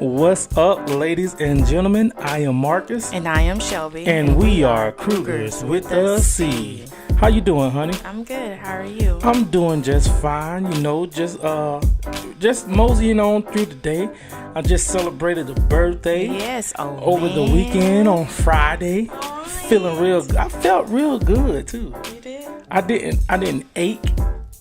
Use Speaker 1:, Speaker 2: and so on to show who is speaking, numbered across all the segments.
Speaker 1: What's up, ladies and gentlemen? I am Marcus.
Speaker 2: And I am Shelby.
Speaker 1: And we are Crugers with a C. How you doing, honey?
Speaker 2: I'm good. How are you?
Speaker 1: I'm doing just fine. You know, just moseying on through the day. I just celebrated a birthday.
Speaker 2: Yes.
Speaker 1: Over the weekend on Friday. Feeling real good. I felt real good too.
Speaker 2: You did?
Speaker 1: I didn't ache.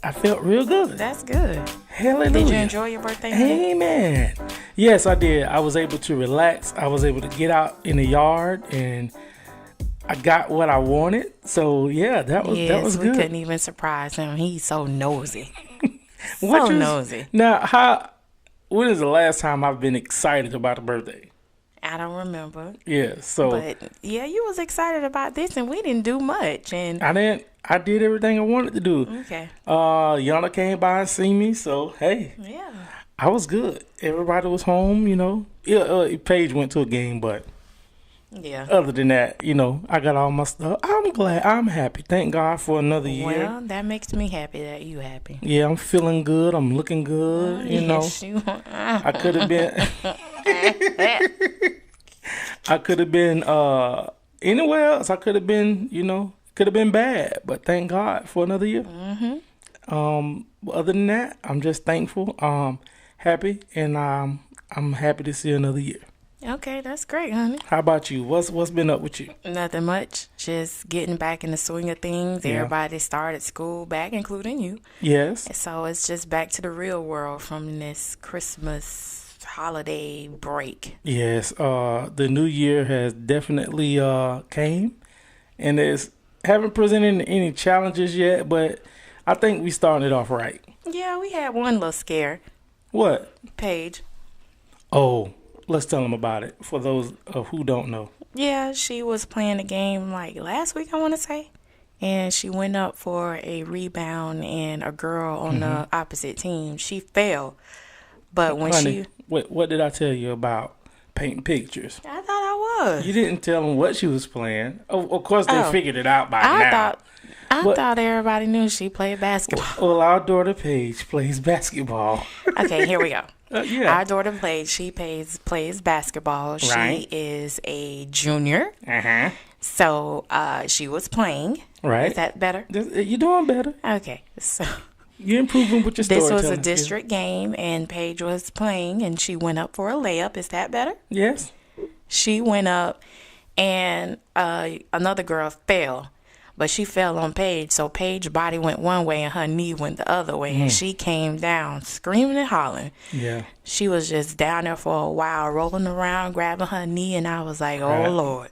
Speaker 1: I felt real good.
Speaker 2: That's good.
Speaker 1: Hallelujah.
Speaker 2: Did you enjoy your birthday, honey?
Speaker 1: Amen. Yes, I did. I was able to relax. I was able to get out in the yard and I got what I wanted. So yeah, that was good.
Speaker 2: We couldn't even surprise him. He's so nosy. Nosy.
Speaker 1: Now, when is the last time I've been excited about a birthday?
Speaker 2: I don't remember.
Speaker 1: Yeah, so.
Speaker 2: But yeah, you was excited about this and we didn't do much. And
Speaker 1: I did everything I wanted to do.
Speaker 2: Okay.
Speaker 1: Yana came by and seen me, so hey.
Speaker 2: Yeah.
Speaker 1: I was good. Everybody was home, you know. Paige went to a game, but
Speaker 2: yeah.
Speaker 1: Other than that, you know, I got all my stuff. I'm glad. I'm happy. Thank God for another year.
Speaker 2: Well, that makes me happy that you happy.
Speaker 1: Yeah, I'm feeling good. I'm looking good. You know, I could have been. I could have been anywhere else. I could have been, you know, could have been bad. But thank God for another year.
Speaker 2: Mm-hmm.
Speaker 1: Other than that, I'm just thankful. Happy, and I'm happy to see another year.
Speaker 2: Okay, that's great, honey.
Speaker 1: How about you? What's been up with you?
Speaker 2: Nothing much. Just getting back in the swing of things.
Speaker 1: Yeah.
Speaker 2: Everybody started school back, including you.
Speaker 1: Yes.
Speaker 2: So it's just back to the real world from this Christmas holiday break.
Speaker 1: Yes. The new year has definitely came, and haven't presented any challenges yet, but I think we started it off right.
Speaker 2: Yeah, we had one little scare.
Speaker 1: What?
Speaker 2: Paige.
Speaker 1: Oh. Let's tell them about it for those who don't know.
Speaker 2: Yeah, she was playing a game like last week, I want to say. And she went up for a rebound, and a girl on the opposite team, she fell. But when
Speaker 1: Honey, what did I tell you about painting pictures?
Speaker 2: I thought I was.
Speaker 1: You didn't tell them what she was playing. Of course, they figured it out by now.
Speaker 2: I thought everybody knew she played basketball.
Speaker 1: Well, our daughter Paige plays basketball.
Speaker 2: Okay, here we go.
Speaker 1: Yeah.
Speaker 2: Our daughter plays basketball.
Speaker 1: Right.
Speaker 2: She is a junior.
Speaker 1: Uh-huh.
Speaker 2: So she was playing.
Speaker 1: Right.
Speaker 2: Is that better?
Speaker 1: You're doing better.
Speaker 2: Okay. So
Speaker 1: you're improving with your storytelling.
Speaker 2: this was a district game, and Paige was playing, and she went up for a layup. Is that better?
Speaker 1: Yes.
Speaker 2: She went up, and another girl fell. But she fell on Paige, so Paige's body went one way and her knee went the other way. And she came down screaming and hollering.
Speaker 1: Yeah.
Speaker 2: She was just down there for a while, rolling around, grabbing her knee, and I was like, oh, Lord.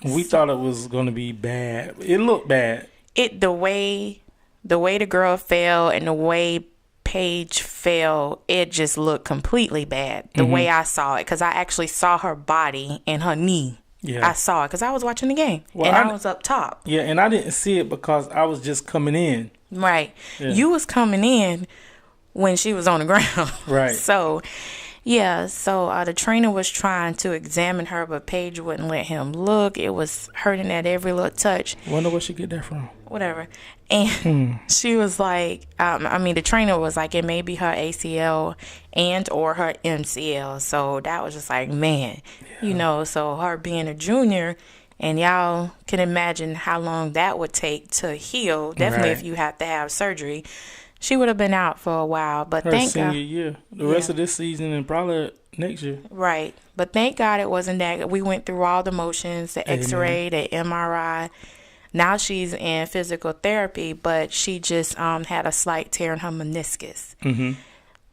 Speaker 1: We thought it was going to be bad. It looked bad.
Speaker 2: The way the girl fell and the way Paige fell, it just looked completely bad. The way I saw it, because I actually saw her body and her knee.
Speaker 1: Yeah.
Speaker 2: I saw it because I was watching the game,
Speaker 1: well,
Speaker 2: and I was up top.
Speaker 1: Yeah, and I didn't see it because I was just coming in.
Speaker 2: Right.
Speaker 1: Yeah.
Speaker 2: You was coming in when she was on the ground.
Speaker 1: Right.
Speaker 2: So, yeah. So the trainer was trying to examine her, but Paige wouldn't let him look. It was hurting at every little touch.
Speaker 1: Wonder where she get that from.
Speaker 2: Whatever. And she was like, the trainer was like, it may be her ACL and or her MCL. So that was just like, man, you know, so her being a junior, and y'all can imagine how long that would take to heal. Definitely if you have to have surgery. She would have been out for a while. But
Speaker 1: her
Speaker 2: thank
Speaker 1: senior
Speaker 2: God.
Speaker 1: year. The rest of this season and probably next year.
Speaker 2: Right. But thank God it wasn't that. We went through all the motions, the X-ray, the MRI. Now she's in physical therapy, but she just had a slight tear in her meniscus. Mm-hmm.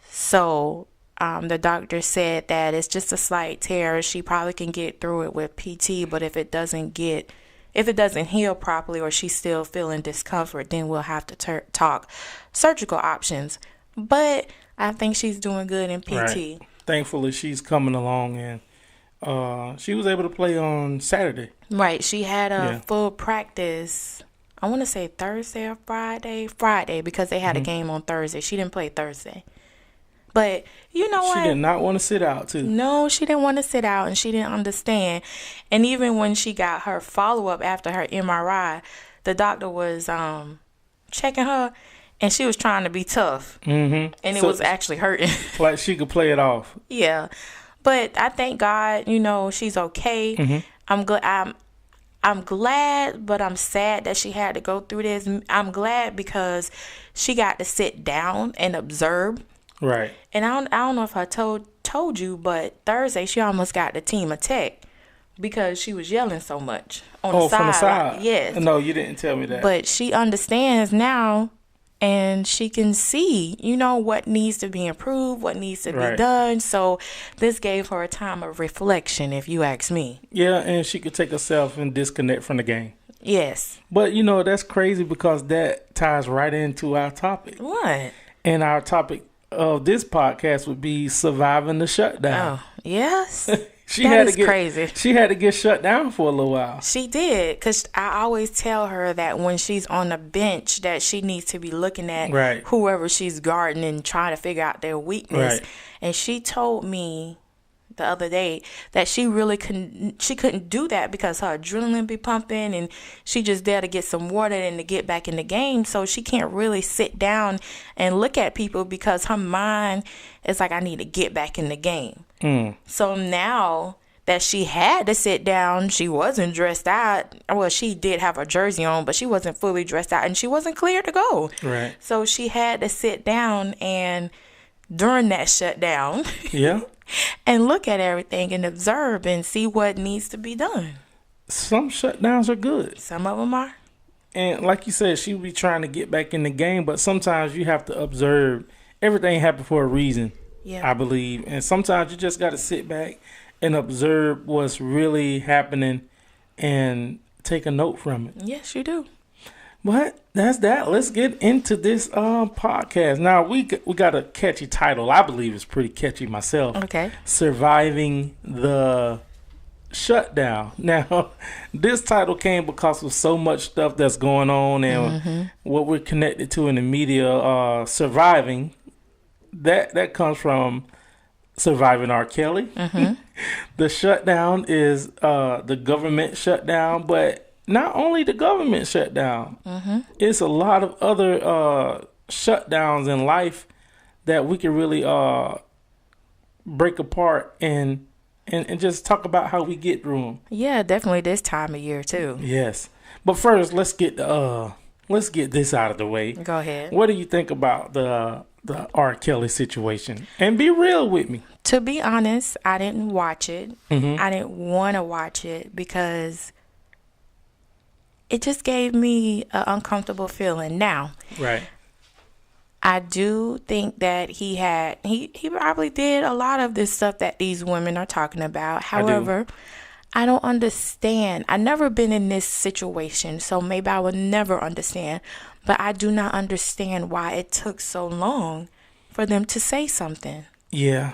Speaker 2: So the doctor said that it's just a slight tear. She probably can get through it with PT, but if it doesn't heal properly or she's still feeling discomfort, then we'll have to talk surgical options. But I think she's doing good in PT.
Speaker 1: Right. Thankfully, she's coming along, and she was able to play on Saturday.
Speaker 2: Right. She had a full practice, I want to say Thursday or Friday. Friday, because they had a game on Thursday. She didn't play Thursday. But you know what?
Speaker 1: She did not want to sit out, too.
Speaker 2: No, she didn't want to sit out, and she didn't understand. And even when she got her follow-up after her MRI, the doctor was checking her, and she was trying to be tough. Mm-hmm. And it was actually hurting.
Speaker 1: Like she could play it off.
Speaker 2: Yeah. But I thank God, she's okay.
Speaker 1: Mm-hmm.
Speaker 2: I'm glad, but I'm sad that she had to go through this. I'm glad because she got to sit down and observe.
Speaker 1: Right.
Speaker 2: And I don't know if I told you, but Thursday she almost got the team attack because she was yelling so much on the side.
Speaker 1: From the side.
Speaker 2: Yes.
Speaker 1: No, you didn't tell me that.
Speaker 2: But she understands now, and she can see, what needs to be improved, what needs to be done. So this gave her a time of reflection, if you ask me.
Speaker 1: Yeah, and she could take herself and disconnect from the game.
Speaker 2: Yes.
Speaker 1: But, that's crazy because that ties right into our topic.
Speaker 2: What?
Speaker 1: And our topic of this podcast would be surviving the shutdown.
Speaker 2: Oh, yes.
Speaker 1: That is
Speaker 2: crazy.
Speaker 1: She had to get shut down for a little while.
Speaker 2: She did, because I always tell her that when she's on the bench that she needs to be looking at whoever she's guarding and trying to figure out their weakness. Right. And she told me the other day that she couldn't do that because her adrenaline be pumping and she just there to get some water and to get back in the game. So she can't really sit down and look at people because her mind is like, I need to get back in the game. So now that she had to sit down, she wasn't dressed out. Well, she did have her jersey on, but she wasn't fully dressed out and she wasn't clear to go.
Speaker 1: Right.
Speaker 2: So she had to sit down and during that shutdown.
Speaker 1: Yeah.
Speaker 2: And look at everything and observe and see what needs to be done.
Speaker 1: Some shutdowns are good.
Speaker 2: Some of them are.
Speaker 1: And like you said, she would be trying to get back in the game, but sometimes you have to observe. Everything happened for a reason, I believe. And sometimes you just got to sit back and observe what's really happening and take a note from it.
Speaker 2: Yes, you do.
Speaker 1: But that's that. Let's get into this podcast. Now, we got a catchy title. I believe it's pretty catchy myself.
Speaker 2: Okay.
Speaker 1: Surviving the Shutdown. Now, this title came because of so much stuff that's going on and what we're connected to in the media. Surviving, that comes from surviving R. Kelly. The shutdown is the government shutdown, but not only the government shutdown, it's a lot of other shutdowns in life that we can really break apart and just talk about how we get through them.
Speaker 2: Yeah, definitely this time of year too.
Speaker 1: Yes, but first let's get this out of the way.
Speaker 2: Go ahead.
Speaker 1: What do you think about the R. Kelly situation? And be real with me.
Speaker 2: To be honest, I didn't watch it. I didn't want to watch it because it just gave me an uncomfortable feeling. Now, I do think that he probably did a lot of this stuff that these women are talking about. However, I don't understand. I've never been in this situation, so maybe I would never understand. But I do not understand why it took so long for them to say something.
Speaker 1: Yeah.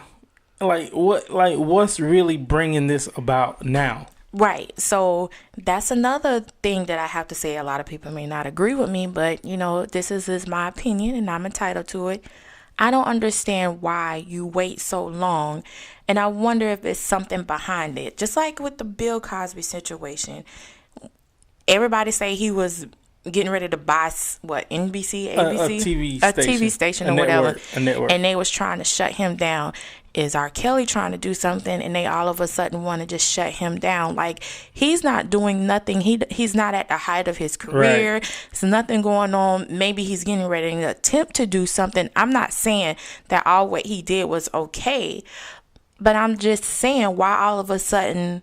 Speaker 1: What's really bringing this about now?
Speaker 2: Right. So that's another thing that I have to say. A lot of people may not agree with me, but, this is my opinion and I'm entitled to it. I don't understand why you wait so long. And I wonder if there's something behind it. Just like with the Bill Cosby situation. Everybody say he was getting ready to buy, NBC, ABC?
Speaker 1: A TV station
Speaker 2: or whatever.
Speaker 1: A network.
Speaker 2: And they was trying to shut him down. Is R. Kelly trying to do something and they all of a sudden want to just shut him down? Like, he's not doing nothing. He's not at the height of his career. There's nothing going on. Maybe he's getting ready to attempt to do something. I'm not saying that all what he did was okay, but I'm just saying why all of a sudden,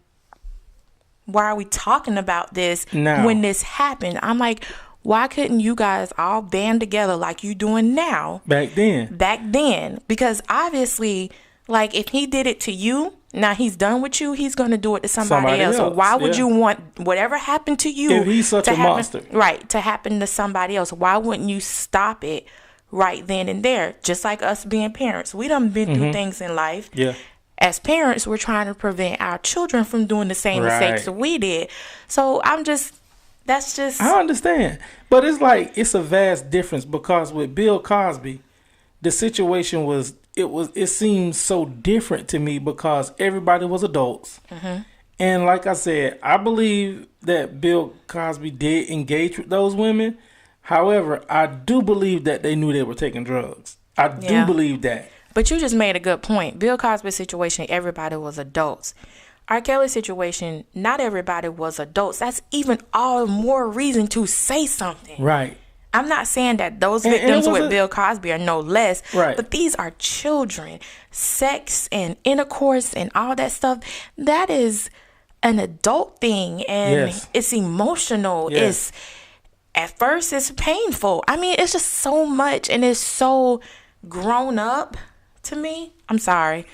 Speaker 2: why are we talking about this when this happened? I'm like, why couldn't you guys all band together like you doing now?
Speaker 1: Back then. Because obviously,
Speaker 2: like, if he did it to you, now he's done with you, he's going to do it to somebody else. So why would you want whatever happened to you
Speaker 1: if he's such a monster?
Speaker 2: Right, to happen to somebody else. Why wouldn't you stop it right then and there? Just like us being parents. We done been through things in life.
Speaker 1: Yeah.
Speaker 2: As parents, we're trying to prevent our children from doing the same mistakes that we did. So I
Speaker 1: understand. But it's a vast difference because with Bill Cosby, the situation it seemed so different to me because everybody was adults. And like I said, I believe that Bill Cosby did engage with those women. However, I do believe that they knew they were taking drugs. I do believe that.
Speaker 2: But you just made a good point. Bill Cosby's situation, everybody was adults. R. Kelly's situation, not everybody was adults. That's even all more reason to say something.
Speaker 1: Right.
Speaker 2: I'm not saying that those victims with Bill Cosby are no less,
Speaker 1: right.
Speaker 2: But these are children. Sex and intercourse and all that stuff, that is an adult thing, and it's emotional. It's at first it's painful. I mean, it's just so much, and it's so grown up to me. I'm sorry.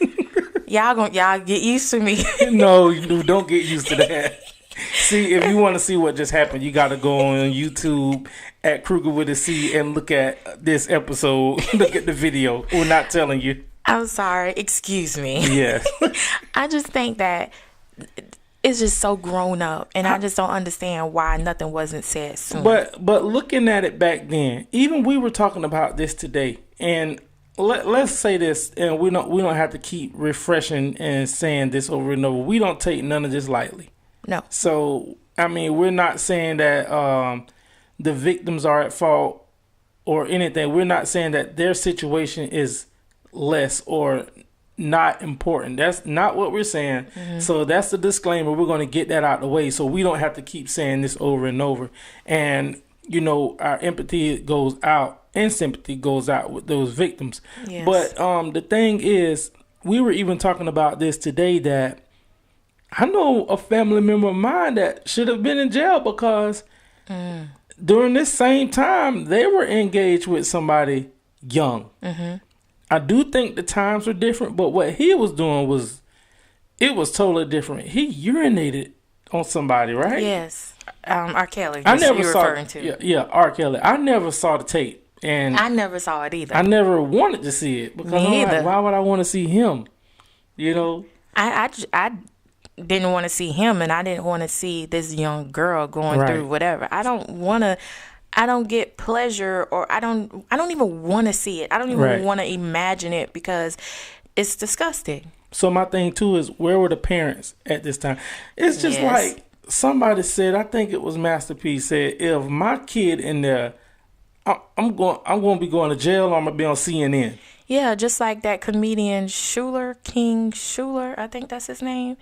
Speaker 2: Y'all get used to me.
Speaker 1: No, you don't get used to that. See, if you want to see what just happened, you got to go on YouTube at Cruger with a C and look at this episode. Look at the video. We're not telling you.
Speaker 2: I'm sorry. Excuse me.
Speaker 1: Yes.
Speaker 2: I just think that it's just so grown up, and I just don't understand why nothing wasn't said sooner.
Speaker 1: But looking at it back then, even we were talking about this today, and let's say this, and we don't have to keep refreshing and saying this over and over. We don't take none of this lightly.
Speaker 2: No.
Speaker 1: So, I mean, we're not saying that the victims are at fault or anything. We're not saying that their situation is less or not important. That's not what we're saying. Mm-hmm. So that's the disclaimer. We're going to get that out of the way so we don't have to keep saying this over and over. And, you know, our empathy goes out and sympathy goes out with those victims.
Speaker 2: Yes.
Speaker 1: But the thing is, we were even talking about this today, that I know a family member of mine that should have been in jail because during this same time, they were engaged with somebody young. Mm-hmm. I do think the times were different, but what he was doing was totally different. He urinated on somebody, right?
Speaker 2: Yes. R. Kelly.
Speaker 1: I never saw
Speaker 2: referring to.
Speaker 1: Yeah, R. Kelly. I never saw the tape. And
Speaker 2: I never saw it either.
Speaker 1: I never wanted to see it because I'm like, why would I want to see him? You know?
Speaker 2: I didn't want to see him, and I didn't want to see this young girl going through whatever. I don't get pleasure, or I don't even want to see it. I don't even want to imagine it because it's disgusting. So
Speaker 1: my thing too is, where were the parents at this time? It's just like somebody said, I think it was Masterpiece said, if my kid in there, I'm going to be going to jail, or I'm going to be on CNN.
Speaker 2: Yeah, just like that comedian King Schuler, I think that's his name.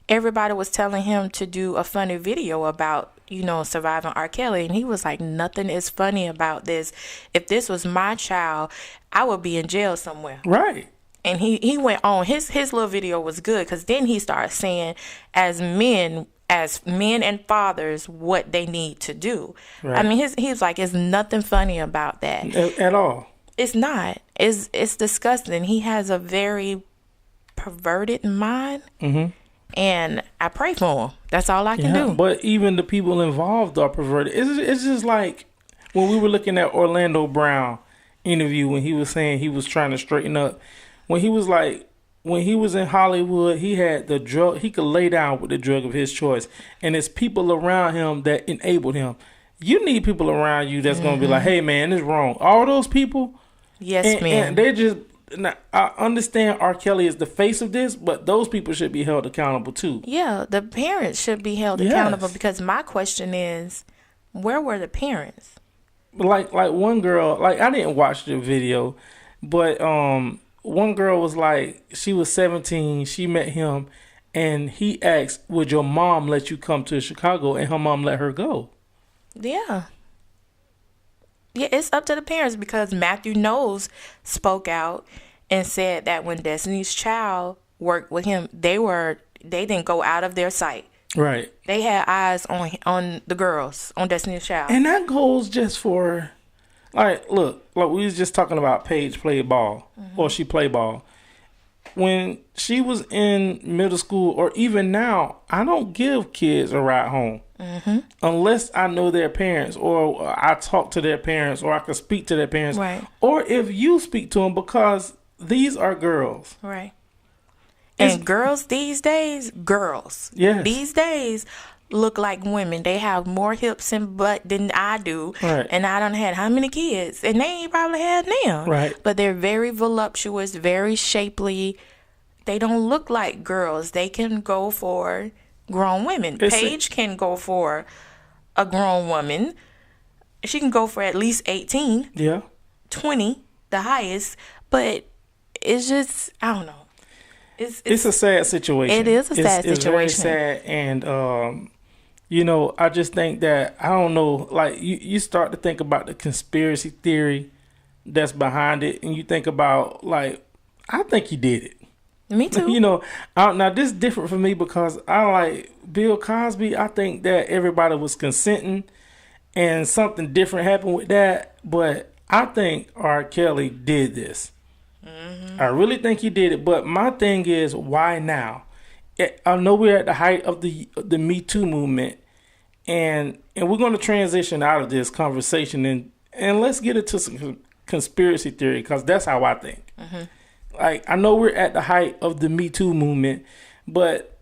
Speaker 2: Everybody was telling him to do a funny video about, you know, surviving R. Kelly. And he was like, nothing is funny about this. If this was my child, I would be in jail somewhere.
Speaker 1: Right.
Speaker 2: And he went on. His little video was good, because then he started saying, as men and fathers, what they need to do. Right. I mean, he was like, it's nothing funny about that.
Speaker 1: At all.
Speaker 2: It's not. It's disgusting. He has a very perverted mind. Mm-hmm. And I pray for him. That's all I can do.
Speaker 1: But even the people involved are perverted. It's just like when we were looking at Orlando Brown interview, when he was saying he was trying to straighten up. When he was in Hollywood, he had the drug. He could lay down with the drug of his choice. And it's people around him that enabled him. You need people around you that's going to be like, hey, man, it's wrong. All those people.
Speaker 2: Yes, man.
Speaker 1: And they just... Now, I understand R. Kelly is the face of this, but those people should be held accountable too.
Speaker 2: Yeah, the parents should be held accountable, because my question is, where were the parents?
Speaker 1: Like one girl, like I didn't watch the video, but one girl was like, she was 17, she met him, and he asked, would your mom let you come to Chicago? And her mom let her go.
Speaker 2: Yeah. Yeah, it's up to the parents, because Matthew Knowles spoke out and said that when Destiny's Child worked with him, they didn't go out of their sight.
Speaker 1: Right.
Speaker 2: They had eyes on the girls on Destiny's Child.
Speaker 1: And that goes just for, like, look, like we was just talking about Paige played ball, or she played ball. When she was in middle school, or even now, I don't give kids a ride home. Mm-hmm. Unless I know their parents, or I talk to their parents, or I can speak to their parents.
Speaker 2: Right. Or
Speaker 1: if you speak to them, because these are girls.
Speaker 2: Right. And girls these days,
Speaker 1: yes,
Speaker 2: these days look like women. They have more hips and butt than I do.
Speaker 1: Right.
Speaker 2: And I done had how many kids? And they ain't probably had them.
Speaker 1: Right.
Speaker 2: But they're very voluptuous, very shapely. They don't look like girls. They can go for grown women. Paige can go for a grown woman. She can go for at least 18.
Speaker 1: Yeah.
Speaker 2: 20, the highest. But it's just, I don't know.
Speaker 1: It's a sad situation.
Speaker 2: It is a sad situation.
Speaker 1: It's very sad, and I just think that, I don't know, like you start to think about the conspiracy theory that's behind it, and you think about, like, I think he did it.
Speaker 2: Me too.
Speaker 1: Now this is different for me because I like Bill Cosby. I think that everybody was consenting, and something different happened with that. But I think R. Kelly did this. I really think he did it. But my thing is, why now? I know we're at the height of the Me Too movement, and we're going to transition out of this conversation and let's get into some conspiracy theory, because that's how I think. Like, I know we're at the height of the Me Too movement, but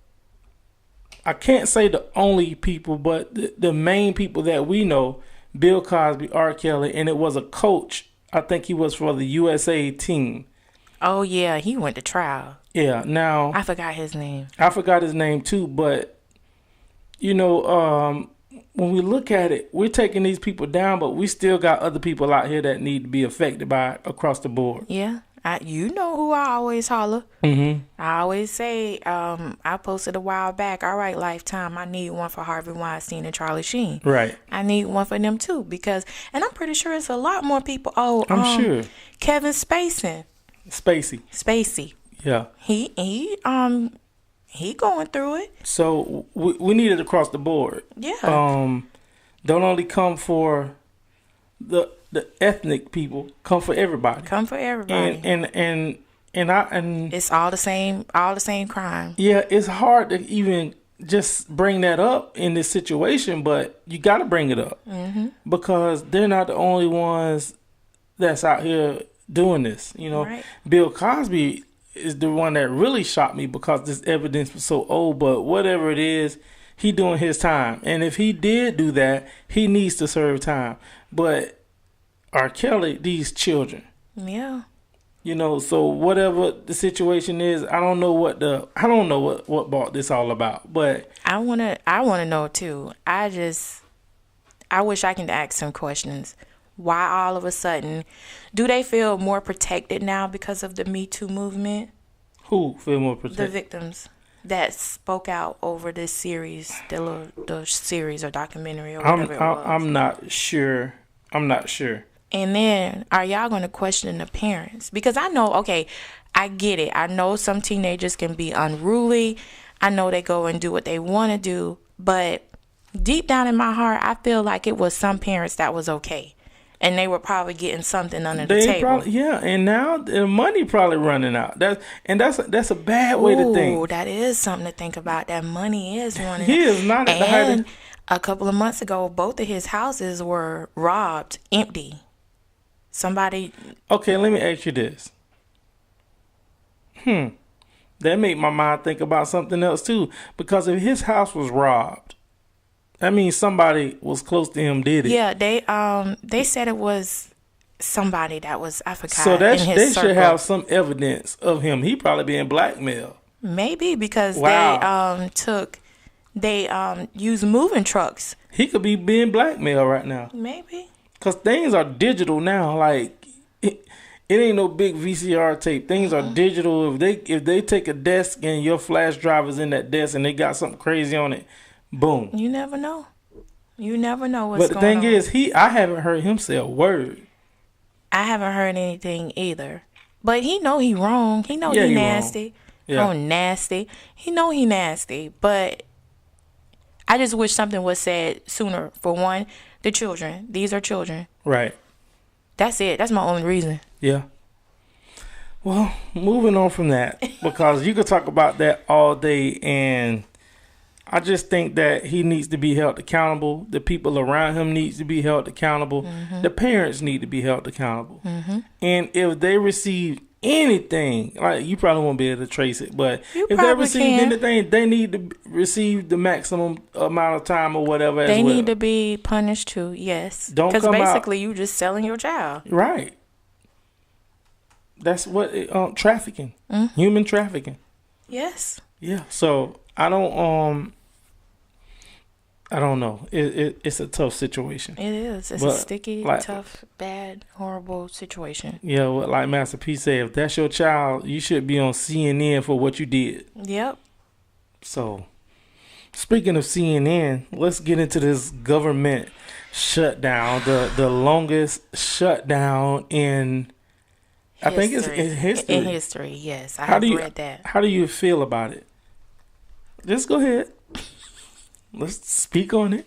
Speaker 1: I can't say the only people, but the main people that we know, Bill Cosby, R. Kelly, and it was a coach. I think he was for the USA team.
Speaker 2: Oh, yeah, he went to trial.
Speaker 1: Yeah, now...
Speaker 2: I forgot his name.
Speaker 1: I forgot his name, too, but, when we look at it, we're taking these people down, but we still got other people out here that need to be affected by it across the board.
Speaker 2: Yeah. You know who I always holler. I always say, I posted a while back, all right, Lifetime, I need one for Harvey Weinstein and Charlie Sheen.
Speaker 1: Right.
Speaker 2: I need one for them too, because, and I'm pretty sure it's a lot more people. Oh,
Speaker 1: I'm sure.
Speaker 2: Kevin Spacey.
Speaker 1: Yeah.
Speaker 2: He going through it.
Speaker 1: So we need it across the board.
Speaker 2: Yeah.
Speaker 1: Don't only come for the ethnic people, come for everybody. And
Speaker 2: it's all the same crime.
Speaker 1: Yeah, it's hard to even just bring that up in this situation, but you got to bring it up because they're not the only ones that's out here doing this.
Speaker 2: Right.
Speaker 1: Bill Cosby is the one that really shocked me because this evidence was so old. But whatever it is, he doing his time, and if he did do that, he needs to serve time. But R. Kelly, these children.
Speaker 2: Yeah.
Speaker 1: So whatever the situation is, I don't know what brought this all about, but
Speaker 2: I wanna know too. I wish I can ask some questions. Why all of a sudden do they feel more protected now because of the Me Too movement?
Speaker 1: Who feel more protected?
Speaker 2: The victims that spoke out over this series, the series or documentary or whatever it was.
Speaker 1: I'm not sure.
Speaker 2: And then, are y'all going to question the parents? Because I know, okay, I get it. I know some teenagers can be unruly. I know they go and do what they want to do. But deep down in my heart, I feel like it was some parents that was okay. And they were probably getting something under the table.
Speaker 1: And now the money probably running out. That's a bad way to think.
Speaker 2: Oh, that is something to think about. That money is running out.
Speaker 1: He is not at the height of...
Speaker 2: A couple of months ago, both of his houses were robbed, empty. Somebody...
Speaker 1: Okay, let me ask you this. That made my mind think about something else too. Because if his house was robbed, that means somebody was close to him did it.
Speaker 2: Yeah, they said it was somebody that was, I forgot.
Speaker 1: So they should have some evidence of him. He probably being blackmailed.
Speaker 2: Maybe because they used moving trucks.
Speaker 1: He could be being blackmailed right now.
Speaker 2: Maybe.
Speaker 1: Because things are digital now. Like, it ain't no big VCR tape. Things are digital. If they take a desk and your flash drive is in that desk and they got something crazy on it, boom.
Speaker 2: You never know. You never know what's
Speaker 1: going on. But the thing is, I haven't heard him say a word.
Speaker 2: I haven't heard anything either. But he know he wrong. He know he nasty.
Speaker 1: Yeah.
Speaker 2: Oh, nasty. He know he nasty. But I just wish something was said sooner. For one, the children. These are children.
Speaker 1: Right.
Speaker 2: That's it. That's my only reason.
Speaker 1: Yeah. Well, moving on from that, because you could talk about that all day, and I just think that he needs to be held accountable. The people around him needs to be held accountable. The parents need to be held accountable. And if they receive anything, like, you probably won't be able to trace it, but if they receive anything, they need to receive the maximum amount of time or whatever.
Speaker 2: They need to be punished too. Yes, because basically you just selling your child.
Speaker 1: Right. That's what trafficking, human trafficking.
Speaker 2: Yes.
Speaker 1: Yeah. So I don't. I don't know. It's a tough situation.
Speaker 2: It is. It's
Speaker 1: But,
Speaker 2: a sticky,
Speaker 1: like,
Speaker 2: tough, bad, horrible situation.
Speaker 1: Yeah, well, like Master P said, if that's your child, you should be on CNN for what you did.
Speaker 2: Yep.
Speaker 1: So, speaking of CNN, let's get into this government shutdown, the longest shutdown in, I think it's in history.
Speaker 2: In history, yes. I have read that.
Speaker 1: How do you feel about it? Just go ahead. Let's speak on it.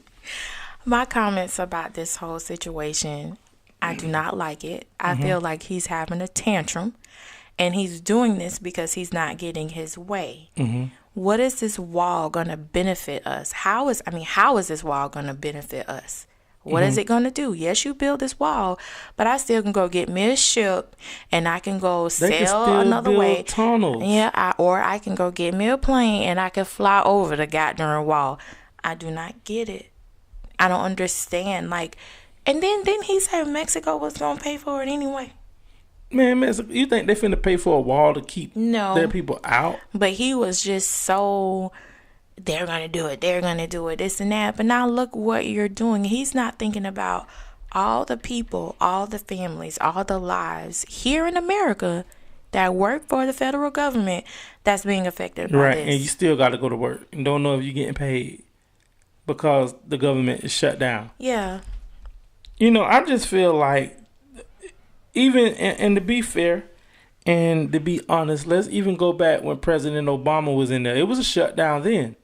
Speaker 2: My comments about this whole situation, I do not like it. I feel like he's having a tantrum, and he's doing this because he's not getting his way. What is this wall going to benefit us? How is this wall going to benefit us? What is it going to do? Yes, you build this wall, but I still can go get me a ship, and I can go sail another way.
Speaker 1: Tunnels.
Speaker 2: Yeah, or I can go get me a plane, and I can fly over the goddamn wall. I do not get it. I don't understand. Like, and then didn't he say Mexico was going to pay for it anyway?
Speaker 1: Man, Mexico, you think they finna pay for a wall to keep their people out?
Speaker 2: But he was just so, they're going to do it, this and that. But now look what you're doing. He's not thinking about all the people, all the families, all the lives here in America that work for the federal government that's being affected by this.
Speaker 1: And you still got to go to work and don't know if you're getting paid because the government is shut down.
Speaker 2: Yeah.
Speaker 1: I just feel like, even, and to be fair and to be honest, let's even go back when President Obama was in there. It was a shutdown then.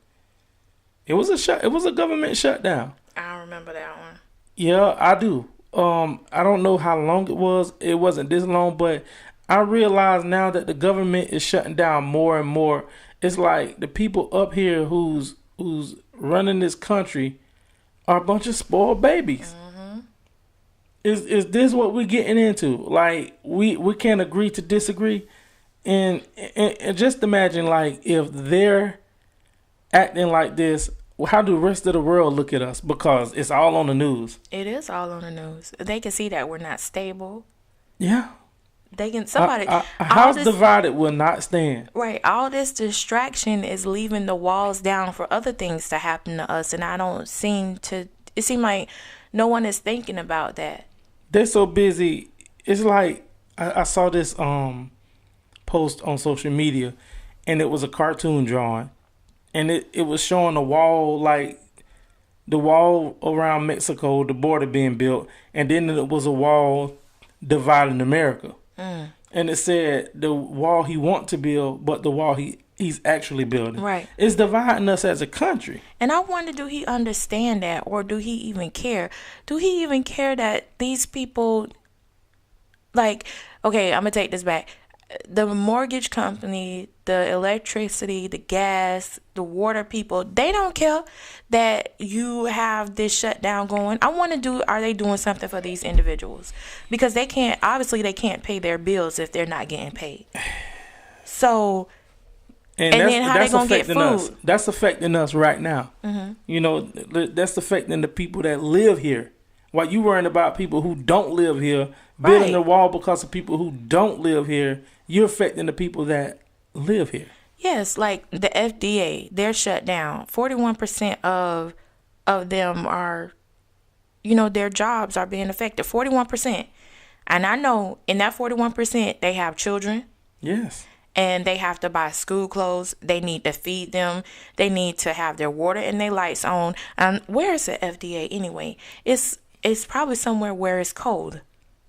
Speaker 1: It was a government shutdown.
Speaker 2: I don't remember that one.
Speaker 1: Yeah, I do. I don't know how long it was. It wasn't this long, but I realize now that the government is shutting down more and more. It's like the people up here who's running this country are a bunch of spoiled babies. Is this what we're getting into? Like, we can't agree to disagree, and just imagine, like, if they're acting like this, how do the rest of the world look at us? Because it's all on the news.
Speaker 2: It is all on the news. They can see that we're not stable.
Speaker 1: Yeah.
Speaker 2: They can, somebody.
Speaker 1: A house divided will not stand.
Speaker 2: Right. All this distraction is leaving the walls down for other things to happen to us, and it seems like no one is thinking about that.
Speaker 1: They're so busy. It's like I saw this post on social media, and it was a cartoon drawing, and it was showing a wall, like the wall around Mexico, the border being built, and then it was a wall dividing America. And it said the wall he wants to build, but the wall he's actually building.
Speaker 2: Right.
Speaker 1: It's dividing us as a country.
Speaker 2: And I wonder, do he understand that, or do he even care? Do he even care that these people, like, okay, I'm going to take this back. The mortgage company, the electricity, the gas, the water people, they don't care that you have this shutdown going. I want to are they doing something for these individuals? Because they can't pay their bills if they're not getting paid. So, and then how they going to get food?
Speaker 1: Us. That's affecting us right now. That's affecting the people that live here. While you worrying about people who don't live here, building the wall because of people who don't live here, you're affecting the people that live here.
Speaker 2: Yes, like the FDA, they're shut down. 41% of them are, their jobs are being affected. 41%. And I know in that 41%, they have children.
Speaker 1: Yes.
Speaker 2: And they have to buy school clothes. They need to feed them. They need to have their water and their lights on. Where is the FDA anyway? It's probably somewhere where it's cold.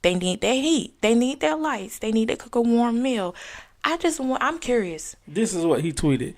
Speaker 2: They need their heat. They need their lights. They need to cook a warm meal. I'm curious.
Speaker 1: This is what he tweeted.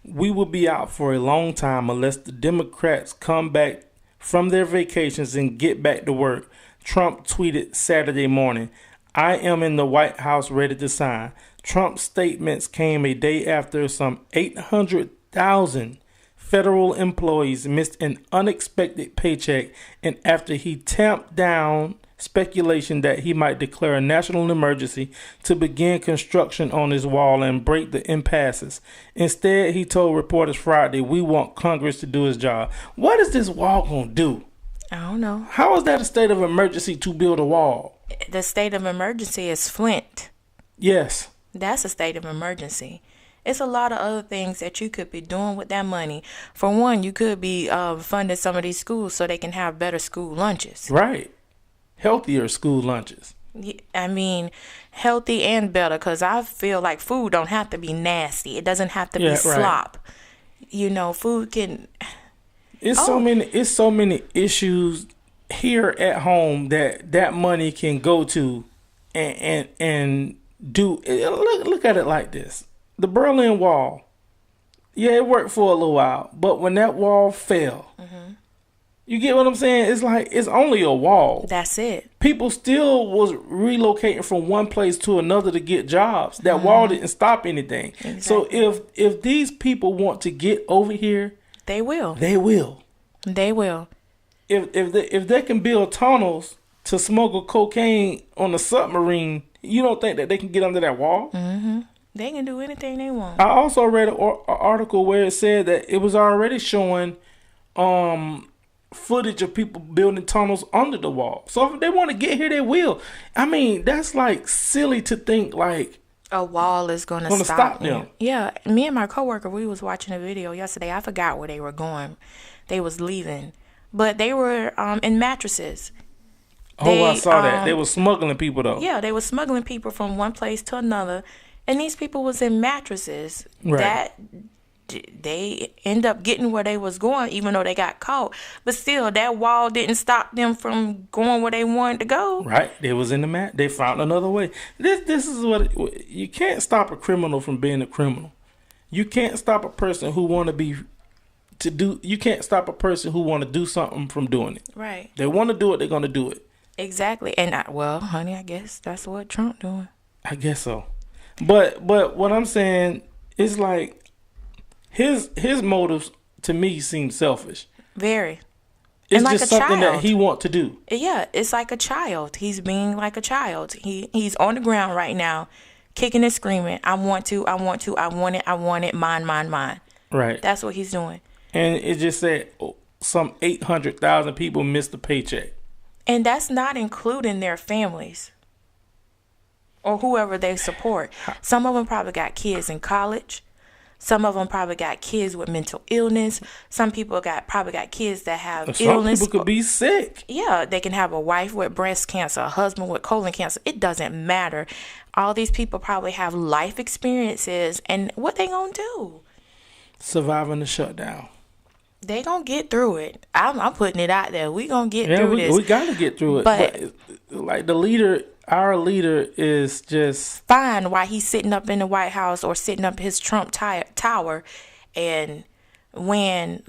Speaker 1: We will be out for a long time unless the Democrats come back from their vacations and get back to work. Trump tweeted Saturday morning. I am in the White House ready to sign. Trump's statements came a day after some 800,000 federal employees missed an unexpected paycheck and after he tamped down speculation that he might declare a national emergency to begin construction on his wall and break the impasses. Instead, he told reporters Friday, we want Congress to do his job. What is this wall going to do?
Speaker 2: I don't know.
Speaker 1: How is that a state of emergency to build a wall?
Speaker 2: The state of emergency is Flint.
Speaker 1: Yes.
Speaker 2: That's a state of emergency. It's a lot of other things that you could be doing with that money. For one, you could be funding some of these schools so they can have better school lunches.
Speaker 1: Right. Healthier school lunches.
Speaker 2: I mean, healthy and better, because I feel like food don't have to be nasty. It doesn't have to be slop. You know, food can... It's so many issues here at home that money can go to and do. Look at it like this. The Berlin Wall. Yeah, it worked for a little while, but when that wall fell, you get what I'm saying? It's like, it's only a wall. That's it.
Speaker 1: People still was relocating from one place to another to get jobs. That wall didn't stop anything. Exactly. So if these people want to get over here,
Speaker 2: they will.
Speaker 1: They will.
Speaker 2: They will.
Speaker 1: If they can build tunnels to smuggle cocaine on a submarine, you don't think that they can get under that wall?
Speaker 2: Mm-hmm. They can do anything they want.
Speaker 1: I also read an article where it said that it was already showing footage of people building tunnels under the wall. So if they want to get here, they will. I mean, that's like silly to think like
Speaker 2: a wall is going to stop them. Yeah, me and my coworker, we was watching a video yesterday. I forgot where they were going. They was leaving, but they were in mattresses.
Speaker 1: I saw that. They were smuggling people though.
Speaker 2: Yeah, they were smuggling people from one place to another, and these people was in mattresses.
Speaker 1: Right.
Speaker 2: That they end up getting where they was going, even though they got caught. But still, that wall didn't stop them from going where they wanted to go.
Speaker 1: Right. They was in the mat. They found another way. This is what you can't stop a criminal from being a criminal. You can't stop a person who want to be to do. You can't stop a person who want to do something from doing it.
Speaker 2: Right.
Speaker 1: They want to do it. They're gonna do it.
Speaker 2: Exactly. And honey, I guess that's what Trump doing.
Speaker 1: I guess so. But what I'm saying is like. His motives to me seem selfish.
Speaker 2: Very.
Speaker 1: It's like just something that he want to do.
Speaker 2: Yeah, it's like a child. He's being like a child. He's on the ground right now, kicking and screaming. I want it, mine.
Speaker 1: Right.
Speaker 2: That's what he's doing.
Speaker 1: And it just said some 800,000 people missed a paycheck.
Speaker 2: And that's not including their families or whoever they support. Some of them probably got kids in college. Some of them probably got kids with mental illness. Some people probably got kids that have illness.
Speaker 1: Some people could be sick.
Speaker 2: Yeah, they can have a wife with breast cancer, a husband with colon cancer. It doesn't matter. All these people probably have life experiences, and what they gonna do?
Speaker 1: Surviving the shutdown.
Speaker 2: They gonna get through it. I'm putting it out there. We gonna get through this.
Speaker 1: We gotta get through it. But like our leader is just
Speaker 2: fine while he's sitting up in the White House or sitting up his Trump tower and wearing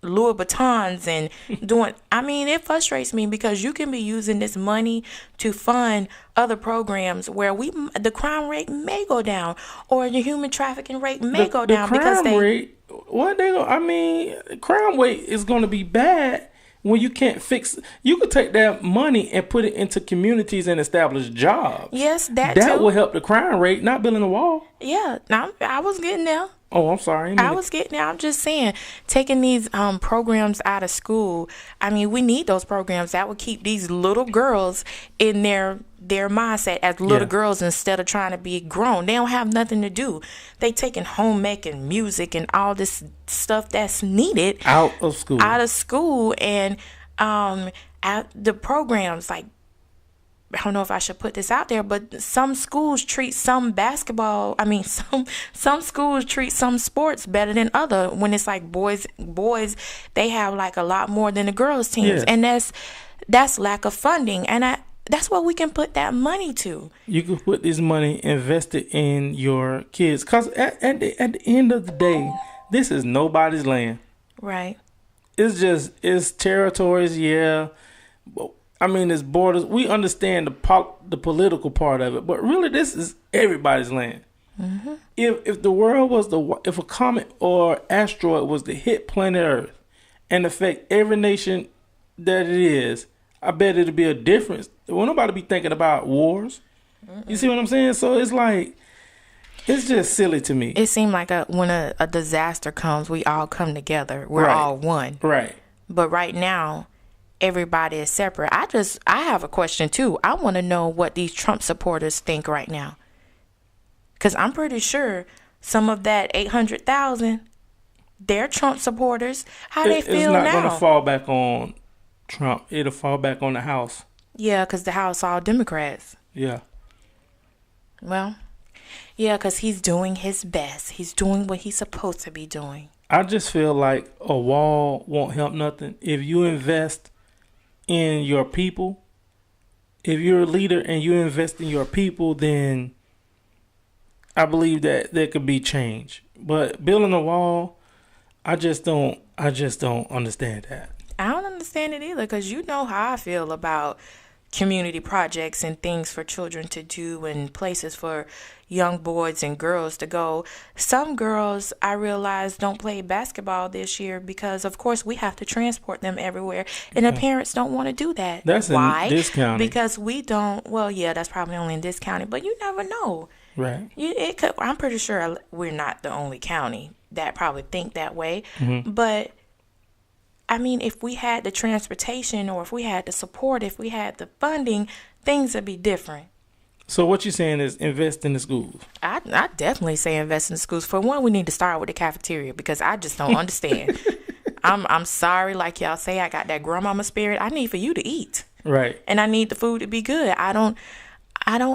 Speaker 2: Louis Vuittons and doing. I mean, it frustrates me because you can be using this money to fund other programs where the crime rate may go down or the human trafficking rate may go down because
Speaker 1: crime rate is going to be bad. When you can't fix, you could take that money and put it into communities and establish jobs.
Speaker 2: Yes, that
Speaker 1: will help the crime rate, not building a wall.
Speaker 2: Yeah, I was getting there.
Speaker 1: Oh, I'm sorry.
Speaker 2: I was getting there. I'm just saying, taking these programs out of school. I mean, we need those programs that would keep these little girls in their mindset as little girls instead of trying to be grown. They don't have nothing to do. They taking homemaking, music, and all this stuff that's needed
Speaker 1: out of school. And
Speaker 2: at the programs, like, I don't know if I should put this out there, but some schools treat some schools treat some sports better than other. When it's like boys, they have like a lot more than the girls teams, and that's lack of funding. And that's what we can put that money to.
Speaker 1: You can put this money invested in your kids, because at the end of the day, this is nobody's land.
Speaker 2: Right.
Speaker 1: It's territories, yeah. I mean, it's borders. We understand the political part of it, but really, this is everybody's land. Mm-hmm. If the world was if a comet or asteroid was to hit planet Earth and affect every nation that it is, I bet it'd be a difference. Well, nobody be thinking about wars. Mm-mm. You see what I'm saying? So it's like, it's just silly to me.
Speaker 2: It seemed like when a disaster comes, we all come together. We're all one.
Speaker 1: Right.
Speaker 2: But right now, everybody is separate. I have a question too. I want to know what these Trump supporters think right now. Because I'm pretty sure some of that 800,000, they're Trump supporters. How they feel now?
Speaker 1: It's not going to fall back on Trump. It'll fall back on the House.
Speaker 2: Yeah, because the House all Democrats.
Speaker 1: Yeah.
Speaker 2: Well, yeah, because he's doing his best. He's doing what he's supposed to be doing.
Speaker 1: I just feel like a wall won't help nothing. If you invest in your people, if you're a leader and you invest in your people, then I believe that there could be change. But building a wall, I just don't understand that.
Speaker 2: I don't understand it either, because you know how I feel about community projects and things for children to do and places for young boys and girls to go. Some girls, I realize, don't play basketball this year because, of course, we have to transport them everywhere, and the parents don't want to do that.
Speaker 1: That's
Speaker 2: why?
Speaker 1: In this county.
Speaker 2: Because we don't. Well, yeah, that's probably only in this county, but you never know.
Speaker 1: Right.
Speaker 2: It could. I'm pretty sure we're not the only county that probably think that way, but I mean, if we had the transportation, or if we had the support, if we had the funding, things would be different.
Speaker 1: So what you're saying is invest in the schools.
Speaker 2: I definitely say invest in the schools. For one, we need to start with the cafeteria, because I just don't understand. I'm sorry, like y'all say, I got that grandmama spirit. I need for you to eat.
Speaker 1: Right.
Speaker 2: And I need the food to be good. I don't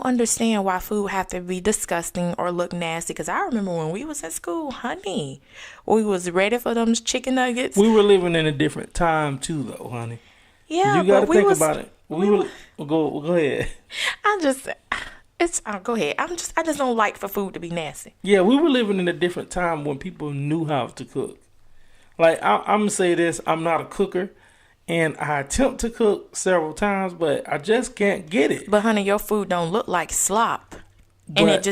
Speaker 2: understand why food have to be disgusting or look nasty. Because I remember when we was at school, honey, we was ready for them chicken nuggets.
Speaker 1: We were living in a different time too, though, honey.
Speaker 2: Yeah,
Speaker 1: you got to think about it. Go ahead.
Speaker 2: Go ahead. I just don't like for food to be nasty.
Speaker 1: Yeah, we were living in a different time when people knew how to cook. Like I'm gonna say this, I'm not a cooker. And I attempt to cook several times, but I just can't get it.
Speaker 2: But honey, your food don't look like slop. And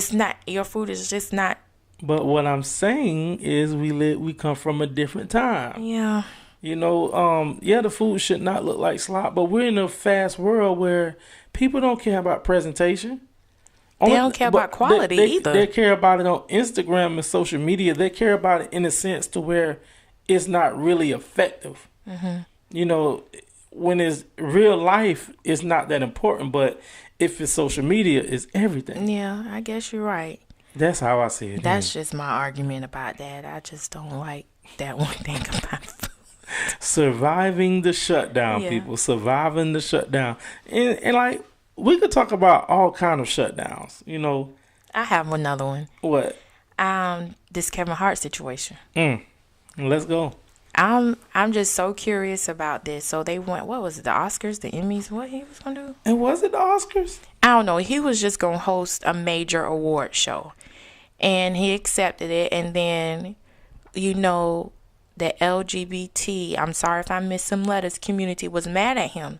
Speaker 2: your food is just not.
Speaker 1: But what I'm saying is we come from a different time.
Speaker 2: Yeah.
Speaker 1: You know, the food should not look like slop, but we're in a fast world where people don't care about presentation.
Speaker 2: They don't care about quality either.
Speaker 1: They care about it on Instagram and social media. They care about it in a sense to where it's not really effective. Mm-hmm. You know, when it's real life, it's not that important. But if it's social media, it's everything.
Speaker 2: Yeah, I guess you're right.
Speaker 1: That's how I see it.
Speaker 2: That's just my argument about that. I just don't like that one thing about food.
Speaker 1: Surviving the shutdown, people. Surviving the shutdown. And like, we could talk about all kind of shutdowns, you know.
Speaker 2: I have another one.
Speaker 1: What?
Speaker 2: This Kevin Hart situation.
Speaker 1: Let's go.
Speaker 2: I'm just so curious about this. So they went, what was it, the Oscars, the Emmys, what he was going to do?
Speaker 1: And was it the Oscars?
Speaker 2: I don't know. He was just going to host a major award show. And he accepted it. And then, you know, the LGBT, I'm sorry if I missed some letters, community was mad at him.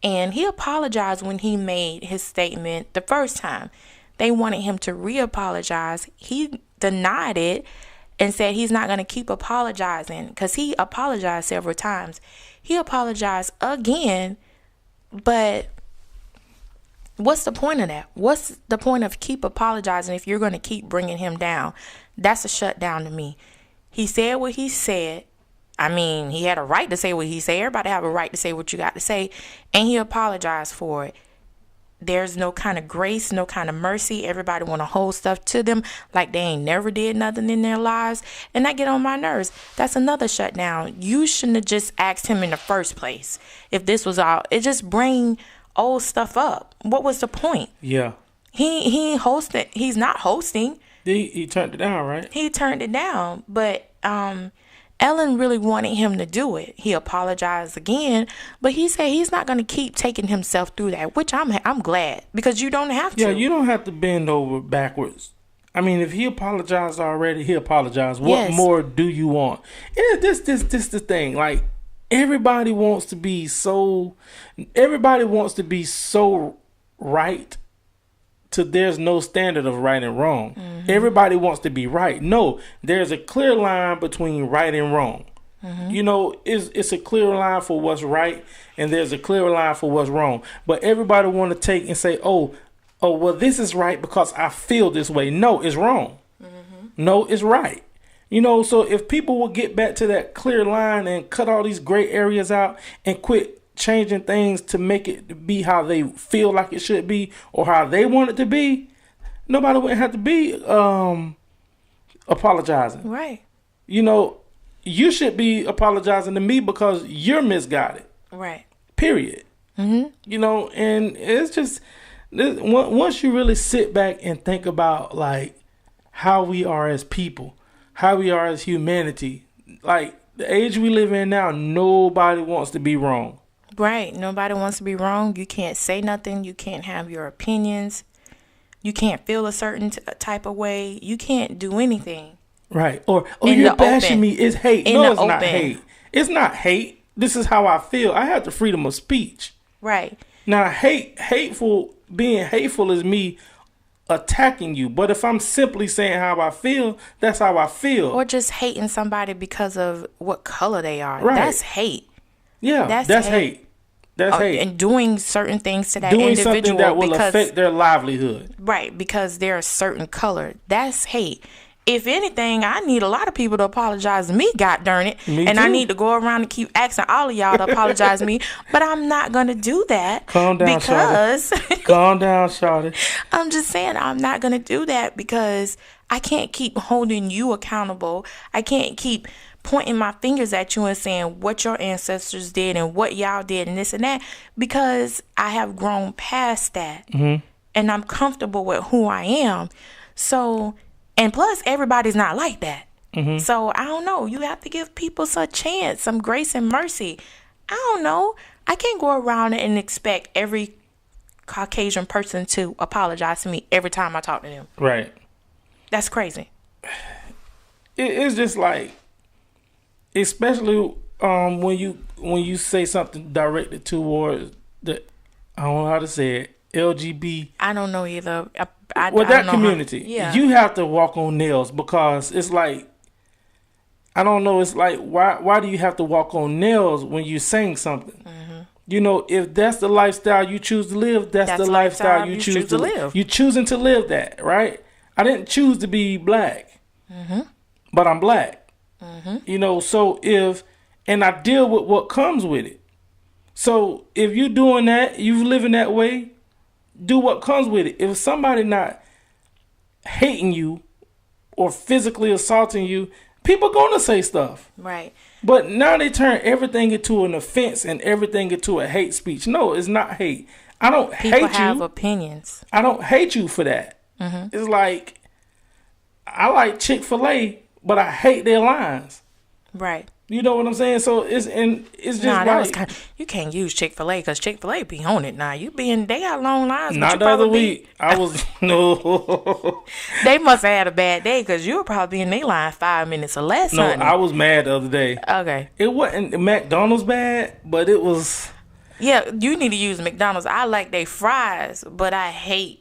Speaker 2: And he apologized when he made his statement the first time. They wanted him to re-apologize. He denied it and said he's not going to keep apologizing, because he apologized several times. He apologized again, but what's the point of that? What's the point of keep apologizing if you're going to keep bringing him down? That's a shutdown to me. He said what he said. I mean, he had a right to say what he said. Everybody have a right to say what you got to say. And he apologized for it. There's no kind of grace, no kind of mercy. Everybody want to hold stuff to them like they ain't never did nothing in their lives. And that get on my nerves. That's another shutdown. You shouldn't have just asked him in the first place. If this was all, it just bring old stuff up. What was the point?
Speaker 1: Yeah.
Speaker 2: He ain't hosting. He's not hosting.
Speaker 1: He turned it down, right?
Speaker 2: He turned it down. But Ellen really wanted him to do it. He apologized again, but he said he's not going to keep taking himself through that, which I'm glad, because you don't have to.
Speaker 1: Yeah, you don't have to bend over backwards. I mean, if he apologized already, he apologized. What more do you want? And this the thing. Like, everybody wants to be so right. There's no standard of right and wrong. Mm-hmm. Everybody wants to be right. No, there's a clear line between right and wrong. Mm-hmm. You know, it's a clear line for what's right, and there's a clear line for what's wrong. But everybody want to take and say, oh, well, this is right because I feel this way. No, it's wrong. Mm-hmm. No, it's right. You know, so if people will get back to that clear line and cut all these gray areas out and quit changing things to make it be how they feel like it should be or how they want it to be, nobody would have to be apologizing.
Speaker 2: Right.
Speaker 1: You know, you should be apologizing to me because you're misguided.
Speaker 2: Right.
Speaker 1: Period.
Speaker 2: Mm-hmm.
Speaker 1: You know, and it's just, once you really sit back and think about, like, how we are as people, how we are as humanity, like, the age we live in now, nobody wants to be wrong.
Speaker 2: Right. Nobody wants to be wrong. You can't say nothing. You can't have your opinions. You can't feel a certain type of way. You can't do anything.
Speaker 1: Right. Or, oh, you're bashing me. It's hate. No, it's not hate. It's not hate. This is how I feel. I have the freedom of speech.
Speaker 2: Right.
Speaker 1: Now, being hateful is me attacking you. But if I'm simply saying how I feel, that's how I feel.
Speaker 2: Or just hating somebody because of what color they are.
Speaker 1: Right.
Speaker 2: That's hate.
Speaker 1: Yeah, that's hate. That's hate.
Speaker 2: And doing certain things to that individual.
Speaker 1: Doing something that will affect their livelihood.
Speaker 2: Right, because they're a certain color. That's hate. If anything, I need a lot of people to apologize to me, god darn it.
Speaker 1: Me
Speaker 2: and
Speaker 1: too.
Speaker 2: I need to go around and keep asking all of y'all to apologize to me. But I'm not going to do that.
Speaker 1: Calm down,
Speaker 2: because
Speaker 1: calm down, shawty.
Speaker 2: I'm just saying I'm not going to do that because I can't keep holding you accountable. I can't keep pointing my fingers at you and saying what your ancestors did and what y'all did and this and that, because I have grown past that.
Speaker 1: Mm-hmm.
Speaker 2: And I'm comfortable with who I am. So, and plus everybody's not like that.
Speaker 1: Mm-hmm.
Speaker 2: So I don't know. You have to give people some chance, some grace and mercy. I don't know. I can't go around and expect every Caucasian person to apologize to me every time I talk to them.
Speaker 1: Right.
Speaker 2: That's crazy.
Speaker 1: It's just like, especially when you say something directed towards the, I don't know how to say it, LGBT.
Speaker 2: I don't know either.
Speaker 1: That community. You have to walk on nails because it's like, I don't know. It's like, why do you have to walk on nails when you're saying something?
Speaker 2: Mm-hmm.
Speaker 1: You know, if that's the lifestyle you choose to live, that's the lifestyle you choose to live. You're choosing to live that, right? I didn't choose to be black,
Speaker 2: mm-hmm.
Speaker 1: but I'm black.
Speaker 2: Mm-hmm.
Speaker 1: You know, so and I deal with what comes with it. So if you're doing that, you living that way, do what comes with it. If somebody not hating you or physically assaulting you, people gonna say stuff.
Speaker 2: Right.
Speaker 1: But now they turn everything into an offense and everything into a hate speech. No, it's not hate. I don't hate you.
Speaker 2: People have opinions.
Speaker 1: I don't hate you for that.
Speaker 2: Mm-hmm.
Speaker 1: It's like, I like Chick-fil-A, but I hate their lines.
Speaker 2: Right.
Speaker 1: You know what I'm saying? So it's just like,
Speaker 2: you can't use Chick-fil-A because Chick-fil-A be on it now. They got long lines.
Speaker 1: Not the other week. I was no.
Speaker 2: They must have had a bad day because you were probably in their line 5 minutes or less.
Speaker 1: No,
Speaker 2: honey.
Speaker 1: I was mad the other day.
Speaker 2: Okay.
Speaker 1: It wasn't McDonald's bad, but it was.
Speaker 2: Yeah, you need to use McDonald's. I like their fries, but I hate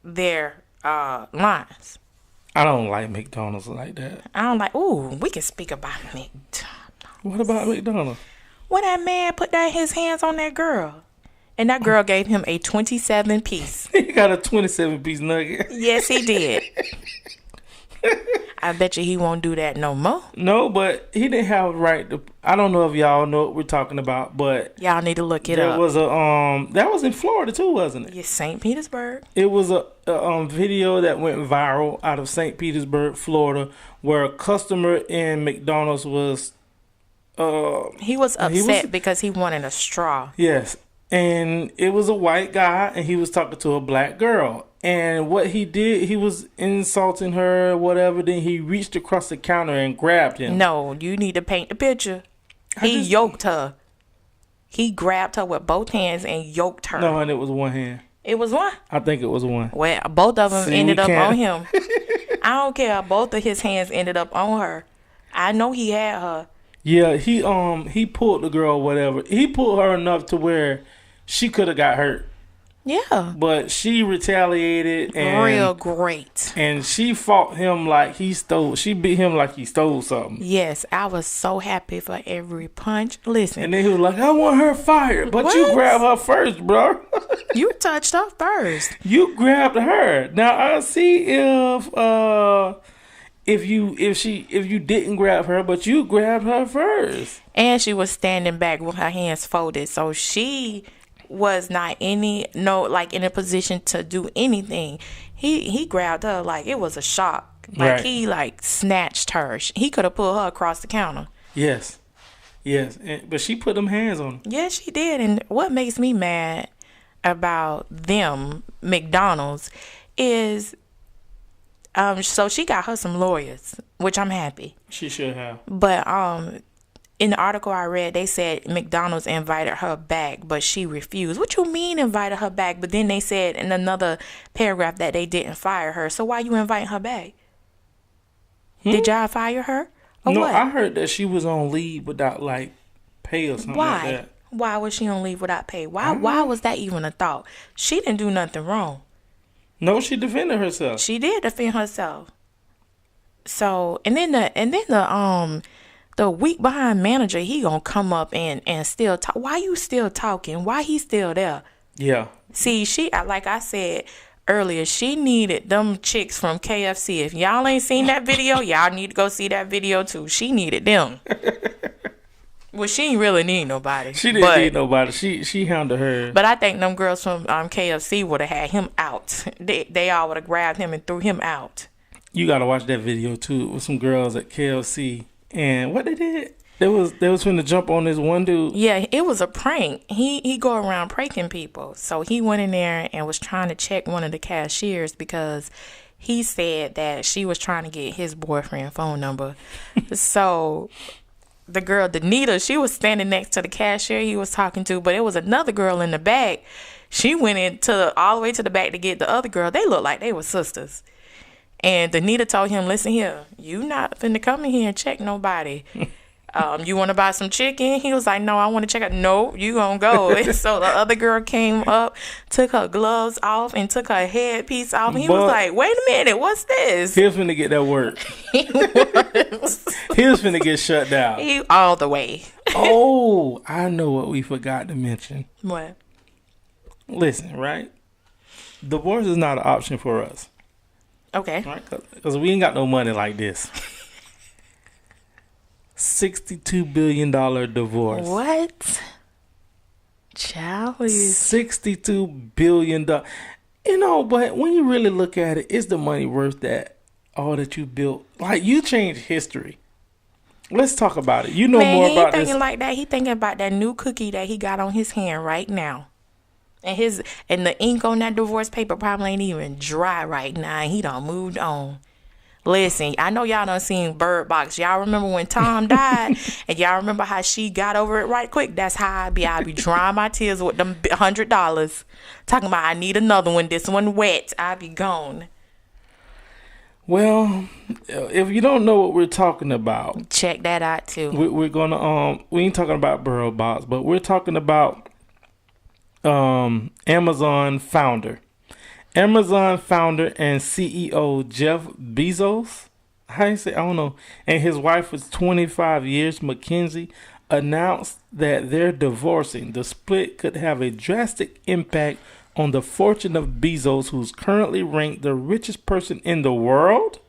Speaker 2: their lines.
Speaker 1: I don't like McDonald's like that.
Speaker 2: I don't like. Ooh, we can speak about McDonald's.
Speaker 1: What about McDonald's?
Speaker 2: When that man put his hands on that girl, and that girl gave him a 27-piece.
Speaker 1: He got a 27-piece nugget.
Speaker 2: Yes, he did. I bet you he won't do that no more.
Speaker 1: No, but he didn't have the right to. I don't know if y'all know what we're talking about, but
Speaker 2: y'all need to look it
Speaker 1: there
Speaker 2: up.
Speaker 1: Was a that was in Florida too, wasn't it?
Speaker 2: Yes, St. Petersburg.
Speaker 1: It was a video that went viral out of St. Petersburg, Florida, where a customer in McDonald's was.
Speaker 2: He was upset because he wanted a straw.
Speaker 1: Yes, and it was a white guy, and he was talking to a black girl. And what he did, he was insulting her, whatever. Then he reached across the counter and grabbed him.
Speaker 2: No, you need to paint the picture. He yoked her. He grabbed her with both hands and yoked her.
Speaker 1: No, and it was one hand.
Speaker 2: It was one?
Speaker 1: I think it was one.
Speaker 2: Well, both of them ended up on him. I don't care. Both of his hands ended up on her. I know he had her.
Speaker 1: Yeah, he pulled the girl, whatever. He pulled her enough to where she could have got hurt.
Speaker 2: Yeah.
Speaker 1: But she retaliated and
Speaker 2: real great.
Speaker 1: And she fought him like he stole. She beat him like he stole something.
Speaker 2: Yes, I was so happy for every punch. Listen.
Speaker 1: And then he was like, I want her fired. But you grabbed her first, bro.
Speaker 2: You touched her first.
Speaker 1: You grabbed her. Now I see if you didn't grab her, but you grabbed her first.
Speaker 2: And she was standing back with her hands folded. So she was not in a position to do anything. He grabbed her like it was a shock. Like, he, like, snatched her. He could have pulled her across the counter.
Speaker 1: Yes. But she put them hands on him.
Speaker 2: Yes, she did. And what makes me mad about them, McDonald's, is... so she got her some lawyers, which I'm happy.
Speaker 1: She should have.
Speaker 2: But in the article I read, they said McDonald's invited her back, but she refused. What you mean invited her back? But then they said in another paragraph that they didn't fire her. So why you inviting her back? Did y'all fire her? Or
Speaker 1: no,
Speaker 2: what?
Speaker 1: I heard that she was on leave without like pay or something like that.
Speaker 2: Why was she on leave without pay? Why was that even a thought? She didn't do nothing wrong.
Speaker 1: No, she defended herself.
Speaker 2: She did defend herself. So, and then the week behind manager, he gonna come up and still talk. Why you still talking? Why he still there?
Speaker 1: Yeah.
Speaker 2: See, she, like I said earlier, she needed them chicks from KFC. If y'all ain't seen that video, y'all need to go see that video too. She needed them. Well, she ain't really need nobody.
Speaker 1: She didn't need nobody. She handled her.
Speaker 2: But I think them girls from KFC would have had him out. They all would have grabbed him and threw him out.
Speaker 1: You gotta watch that video too with some girls at KFC. And what they did, they was finna jump on this one dude.
Speaker 2: Yeah, it was a prank. He go around pranking people. So he went in there and was trying to check one of the cashiers because he said that she was trying to get his boyfriend's phone number. So the girl, Danita, she was standing next to the cashier he was talking to, but it was another girl in the back. She went all the way to the back to get the other girl. They looked like they were sisters. And Danita told him, listen here, you not finna come in here and check nobody. You want to buy some chicken? He was like, no, I want to check out. No, you gonna go. And so the other girl came up, took her gloves off and took her headpiece off. And he was like, wait a minute, what's this?
Speaker 1: He was finna get that work. He was finna get shut down.
Speaker 2: All the way.
Speaker 1: Oh, I know what we forgot to mention.
Speaker 2: What?
Speaker 1: Listen, right? Divorce is not an option for us.
Speaker 2: Okay.
Speaker 1: Right? Because we ain't got no money like this. $62 billion divorce.
Speaker 2: What? Charlie.
Speaker 1: $62 billion. You know, but when you really look at it, is the money worth that? All that you built? Like, you changed history. Let's talk about it. You know more about this.
Speaker 2: He thinking like that. He thinking about that new cookie that he got on his hand right now. And the ink on that divorce paper probably ain't even dry right now. And he done moved on. Listen, I know y'all done seen Bird Box. Y'all remember when Tom died? And y'all remember how she got over it right quick? That's how I be drying my tears with them $100. Talking about I need another one. This one wet. I be gone.
Speaker 1: Well, if you don't know what we're talking about,
Speaker 2: check that out too.
Speaker 1: We're gonna we ain't talking about Bird Box, but we're talking about Amazon founder and CEO Jeff Bezos. How you say? I don't know. And his wife was 25 years. Mackenzie announced that they're divorcing. The split could have a drastic impact on the fortune of Bezos, who's currently ranked the richest person in the world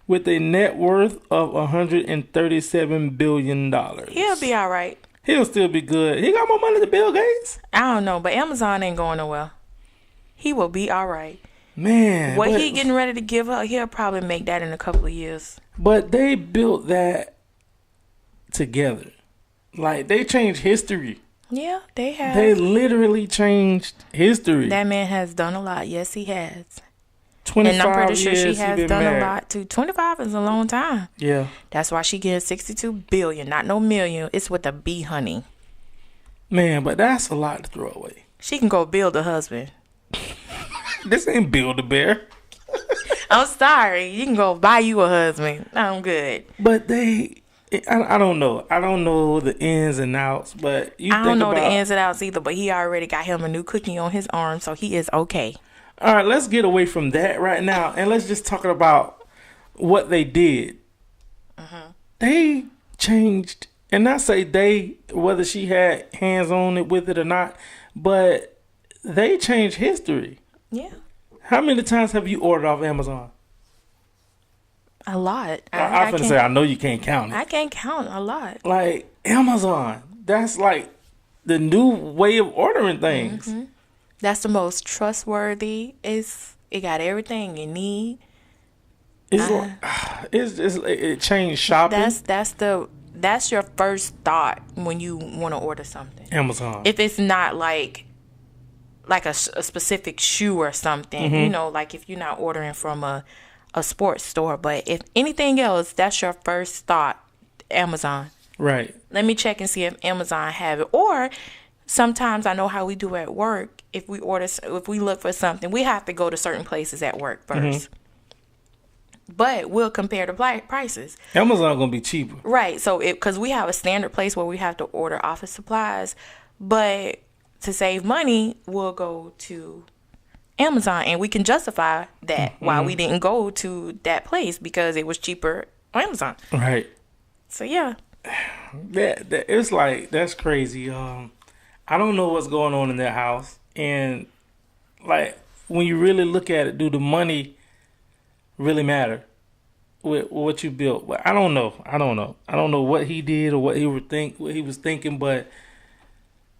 Speaker 1: with a net worth of $137 billion.
Speaker 2: He'll be all right.
Speaker 1: He'll still be good. He got more money than Bill Gates.
Speaker 2: I don't know, but Amazon ain't going nowhere. He will be all right.
Speaker 1: Man.
Speaker 2: What he getting ready to give her, he'll probably make that in a couple of years.
Speaker 1: But they built that together. Like, they changed history.
Speaker 2: Yeah, they have.
Speaker 1: They literally changed history.
Speaker 2: That man has done a lot. Yes, he has.
Speaker 1: 25
Speaker 2: and I'm pretty sure
Speaker 1: years
Speaker 2: she has done
Speaker 1: married.
Speaker 2: a lot too. 25 is a long time.
Speaker 1: Yeah.
Speaker 2: That's why she gets $62 billion, not no million. It's with a B, honey.
Speaker 1: Man, but that's a lot to throw away.
Speaker 2: She can go build a husband.
Speaker 1: This ain't Build-A-Bear.
Speaker 2: I'm sorry. You can go buy you a husband. I'm good.
Speaker 1: But I don't know. I don't know the ins and outs, but
Speaker 2: I don't know the ins and outs either, but he already got him a new cookie on his arm, so he is okay.
Speaker 1: All right, let's get away from that right now, and let's just talk about what they did. They changed, and I say they, whether she had hands on it with it or not, but they changed history.
Speaker 2: Yeah.
Speaker 1: How many times have you ordered off Amazon?
Speaker 2: A lot.
Speaker 1: I'm finna say, I know you can't count it.
Speaker 2: I can't count a lot.
Speaker 1: Like, Amazon, that's like the new way of ordering things.
Speaker 2: That's the most trustworthy. It got everything you need.
Speaker 1: it changed shopping.
Speaker 2: That's your first thought when you want to order something.
Speaker 1: Amazon.
Speaker 2: If it's not like a specific shoe or something, you know, like if you're not ordering from a sports store, but if anything else, that's your first thought, Amazon.
Speaker 1: Right.
Speaker 2: Let me check and see if Amazon have it. Or sometimes I know how we do at work. If we look for something, we have to go to certain places at work first. But we'll compare the prices.
Speaker 1: Amazon gonna be cheaper.
Speaker 2: Right. So because we have a standard place where we have to order office supplies, but to save money, we'll go to Amazon, and we can justify that why we didn't go to that place because it was cheaper on Amazon.
Speaker 1: Right.
Speaker 2: So yeah.
Speaker 1: That it's like, that's crazy. I don't know what's going on in that house, and like when you really look at it, do the money really matter with what you built? But I don't know. I don't know what he did or what he was thinking, but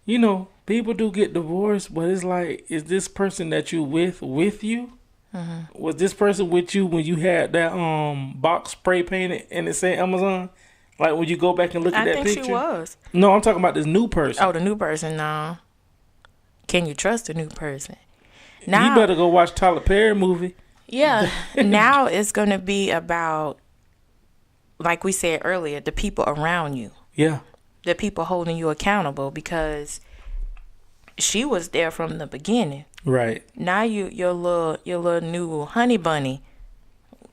Speaker 1: you know, people do get divorced, but it's like, is this person that you with you? Was this person with you when you had that box spray painted and it said Amazon? Like when you go back and look at that picture? I think
Speaker 2: she was.
Speaker 1: No, I'm talking about this new person.
Speaker 2: Oh, the new person, no. Can you trust the new person? Now,
Speaker 1: you better go watch Tyler Perry movie.
Speaker 2: Yeah. Now it's going to be about, like we said earlier, the people around you.
Speaker 1: Yeah.
Speaker 2: The people holding you accountable, because she was there from the beginning.
Speaker 1: Right.
Speaker 2: Now your little new honey bunny,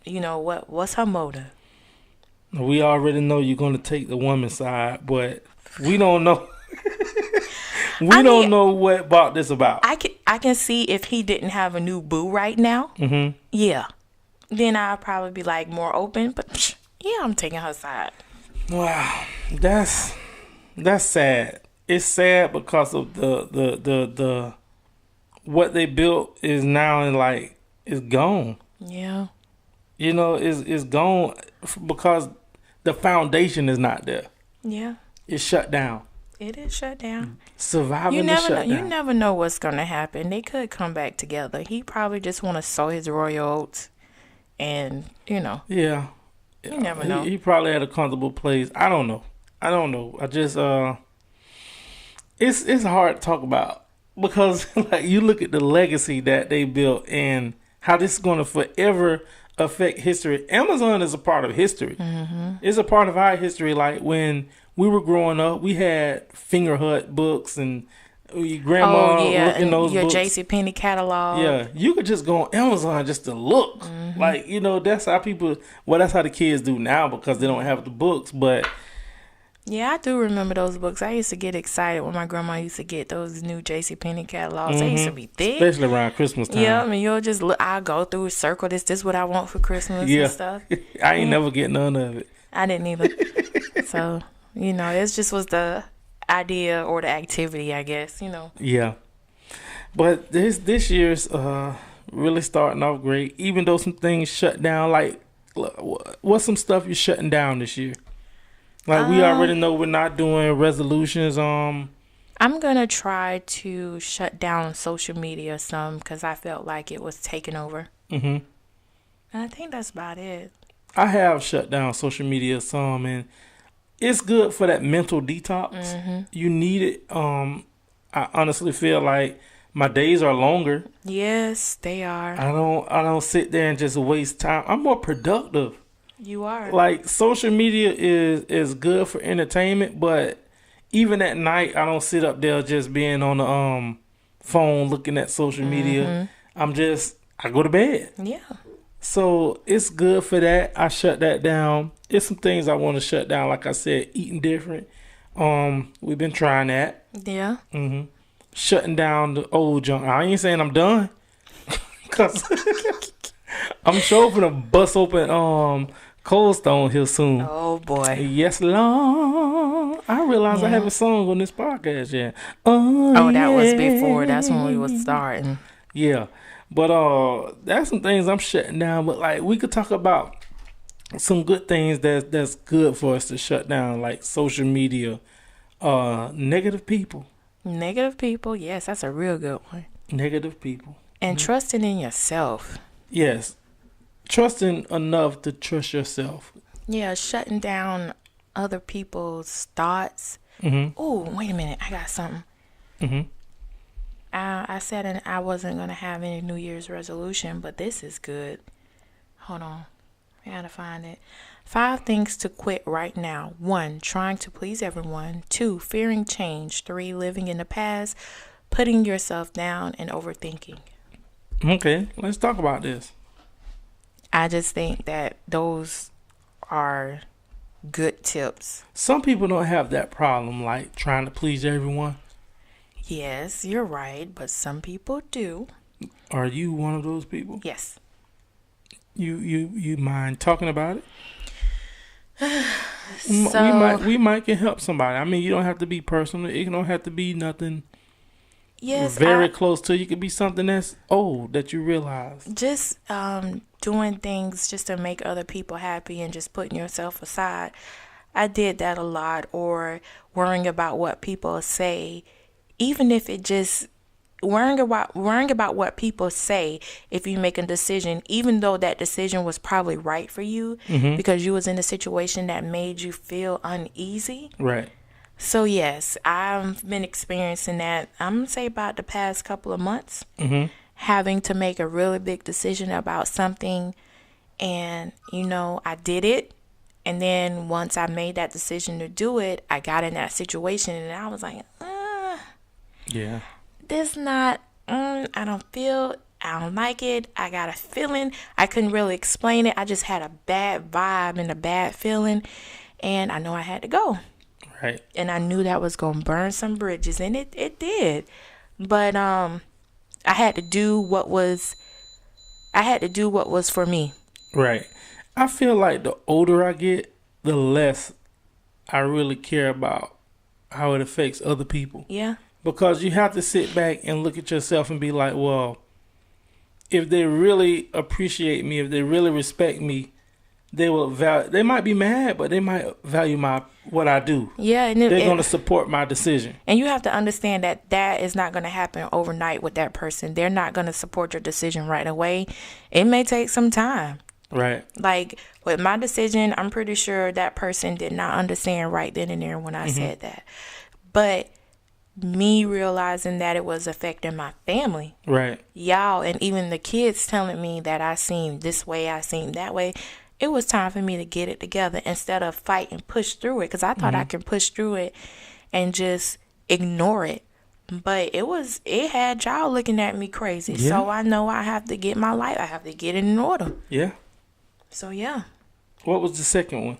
Speaker 2: you know, what's her motive?
Speaker 1: We already know you're going to take the woman's side, but we don't know. We don't know what brought this about.
Speaker 2: I can see if he didn't have a new boo right now. Yeah. Then I'll probably be like more open, but yeah, I'm taking her side.
Speaker 1: Wow. That's sad. It's sad because of the what they built is now is gone.
Speaker 2: Yeah.
Speaker 1: You know, it's gone because the foundation is not there.
Speaker 2: Yeah.
Speaker 1: It's shut down.
Speaker 2: It is shut down.
Speaker 1: Surviving the shutdown.
Speaker 2: You never know what's going to happen. They could come back together. He probably just want to sow his royal oats, and you know.
Speaker 1: Yeah.
Speaker 2: You never know.
Speaker 1: He probably had a comfortable place. I don't know. I just it's hard to talk about because like you look at the legacy that they built and how this is going to forever affect history. Amazon is a part of history. It's a part of our history. Like when we were growing up, we had Finger Hut books and your grandma looking those
Speaker 2: your
Speaker 1: books.
Speaker 2: Your JCPenney catalog.
Speaker 1: Yeah, you could just go on Amazon just to look. Like, you know, that's how that's how the kids do now because they don't have the books. But
Speaker 2: yeah, I do remember those books. I used to get excited when my grandma used to get those new JCPenney catalogs. They used to be thick.
Speaker 1: Especially around Christmas time.
Speaker 2: Yeah, I mean, you'll just look, I'll go through, circle this what I want for Christmas and stuff.
Speaker 1: I ain't never get none of it.
Speaker 2: I didn't either. So, you know, it just was the idea or the activity, I guess, you know.
Speaker 1: Yeah. But this year's really starting off great, even though some things shut down. Like, what's some stuff you're shutting down this year? Like, we already know we're not doing resolutions. I'm
Speaker 2: going to try to shut down social media some because I felt like it was taking over. And I think that's about it.
Speaker 1: I have shut down social media some, and it's good for that mental detox. You need it. I honestly feel like my days are longer.
Speaker 2: Yes, they are.
Speaker 1: I don't sit there and just waste time. I'm more productive.
Speaker 2: You are.
Speaker 1: Like, social media is good for entertainment, but even at night, I don't sit up there just being on the phone looking at social media. I go to bed.
Speaker 2: Yeah.
Speaker 1: So it's good for that. I shut that down. There's some things I want to shut down. Like I said, eating different. We've been trying that.
Speaker 2: Yeah.
Speaker 1: Shutting down the old junk. I ain't saying I'm done. Cause I'm sure gonna bust open Cold Stone here soon.
Speaker 2: Oh boy.
Speaker 1: Yes, Lord. I realized I have a song on this podcast. Yeah.
Speaker 2: That was before. That's when we was starting.
Speaker 1: Yeah. But that's some things I'm shutting down. But like, we could talk about some good things that's good for us to shut down, like social media, negative people.
Speaker 2: Negative people, yes, that's a real good one.
Speaker 1: Negative people.
Speaker 2: And trusting in yourself.
Speaker 1: Yes. trusting enough to trust yourself.
Speaker 2: Yeah, shutting down other people's thoughts. Oh, wait a minute. I got something. I said I wasn't going to have any New Year's resolution, but this is good. Hold on. I got to find it. 5 things to quit right now. 1, trying to please everyone. 2, fearing change. 3, living in the past. Putting yourself down and overthinking.
Speaker 1: Okay, let's talk about this.
Speaker 2: I just think that those are good tips.
Speaker 1: Some people don't have that problem, like trying to please everyone.
Speaker 2: Yes, you're right, but some people do.
Speaker 1: Are you one of those people?
Speaker 2: Yes.
Speaker 1: You mind talking about it?
Speaker 2: So
Speaker 1: we might can help somebody. I mean, you don't have to be personal. It don't have to be nothing.
Speaker 2: yes,
Speaker 1: Very close to. You could be something that's old that you realize.
Speaker 2: just doing things just to make other people happy and just putting yourself aside. I did that a lot, or worrying about what people say, even if it just worrying about what people say if you make a decision, even though that decision was probably right for you because you was in a situation that made you feel uneasy.
Speaker 1: Right.
Speaker 2: So yes, I've been experiencing that. I'm gonna say about the past couple of months, having to make a really big decision about something, and I did it, and then once I made that decision to do it, I got in that situation, and I was like,
Speaker 1: Yeah.
Speaker 2: this not, I don't like it. I got a feeling. I couldn't really explain it. I just had a bad vibe and a bad feeling, and I know I had to go.
Speaker 1: Right.
Speaker 2: And I knew that was going to burn some bridges, and it did. But I had to do what was for me.
Speaker 1: Right. I feel like the older I get, the less I really care about how it affects other people.
Speaker 2: Yeah.
Speaker 1: Because you have to sit back and look at yourself and be like, well, if they really appreciate me, if they really respect me, they will value. They might be mad, but they might value what I do.
Speaker 2: Yeah, and
Speaker 1: they're going to support my decision.
Speaker 2: And you have to understand that is not going to happen overnight with that person. They're not going to support your decision right away. It may take some time.
Speaker 1: Right.
Speaker 2: Like with my decision, I'm pretty sure that person did not understand right then and there when I said that. But me realizing that it was affecting my family.
Speaker 1: Right.
Speaker 2: Y'all, and even the kids telling me that I seem this way, I seem that way. It was time for me to get it together instead of fight and push through it, because I thought I could push through it and just ignore it. But it had y'all looking at me crazy.
Speaker 1: Yeah.
Speaker 2: So I know I have to get my life. I have to get it in order.
Speaker 1: Yeah.
Speaker 2: So yeah.
Speaker 1: What was the second one?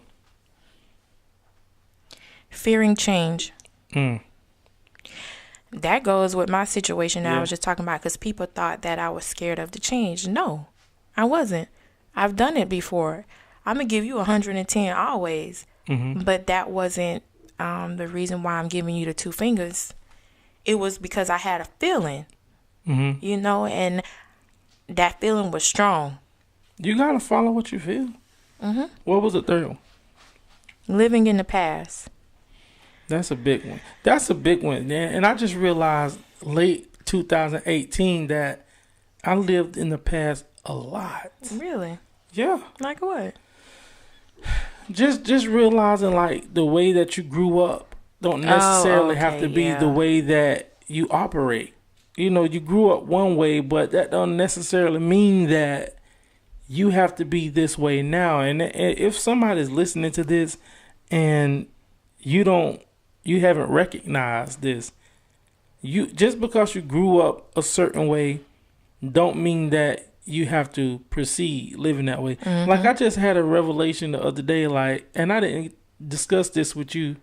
Speaker 2: Fearing change.
Speaker 1: Mm.
Speaker 2: That goes with my situation that
Speaker 1: Yeah.
Speaker 2: I was just talking about, because people thought that I was scared of the change. No, I wasn't. I've done it before. I'm going to give you 110 always. But that wasn't the reason why I'm giving you the 2 fingers. It was because I had a feeling, and that feeling was strong.
Speaker 1: You got to follow what you feel. What was the third one?
Speaker 2: Living in the past.
Speaker 1: That's a big one. That's a big one. And I just realized late 2018 that I lived in the past a lot.
Speaker 2: Really?
Speaker 1: Yeah.
Speaker 2: Like what?
Speaker 1: Just realizing like the way that you grew up don't necessarily have to be the way that you operate. You grew up one way, but that don't necessarily mean that you have to be this way now. And if somebody's listening to this and you haven't recognized this, just because you grew up a certain way don't mean that you have to proceed living that way. Like I just had a revelation the other day, and I didn't discuss this with you.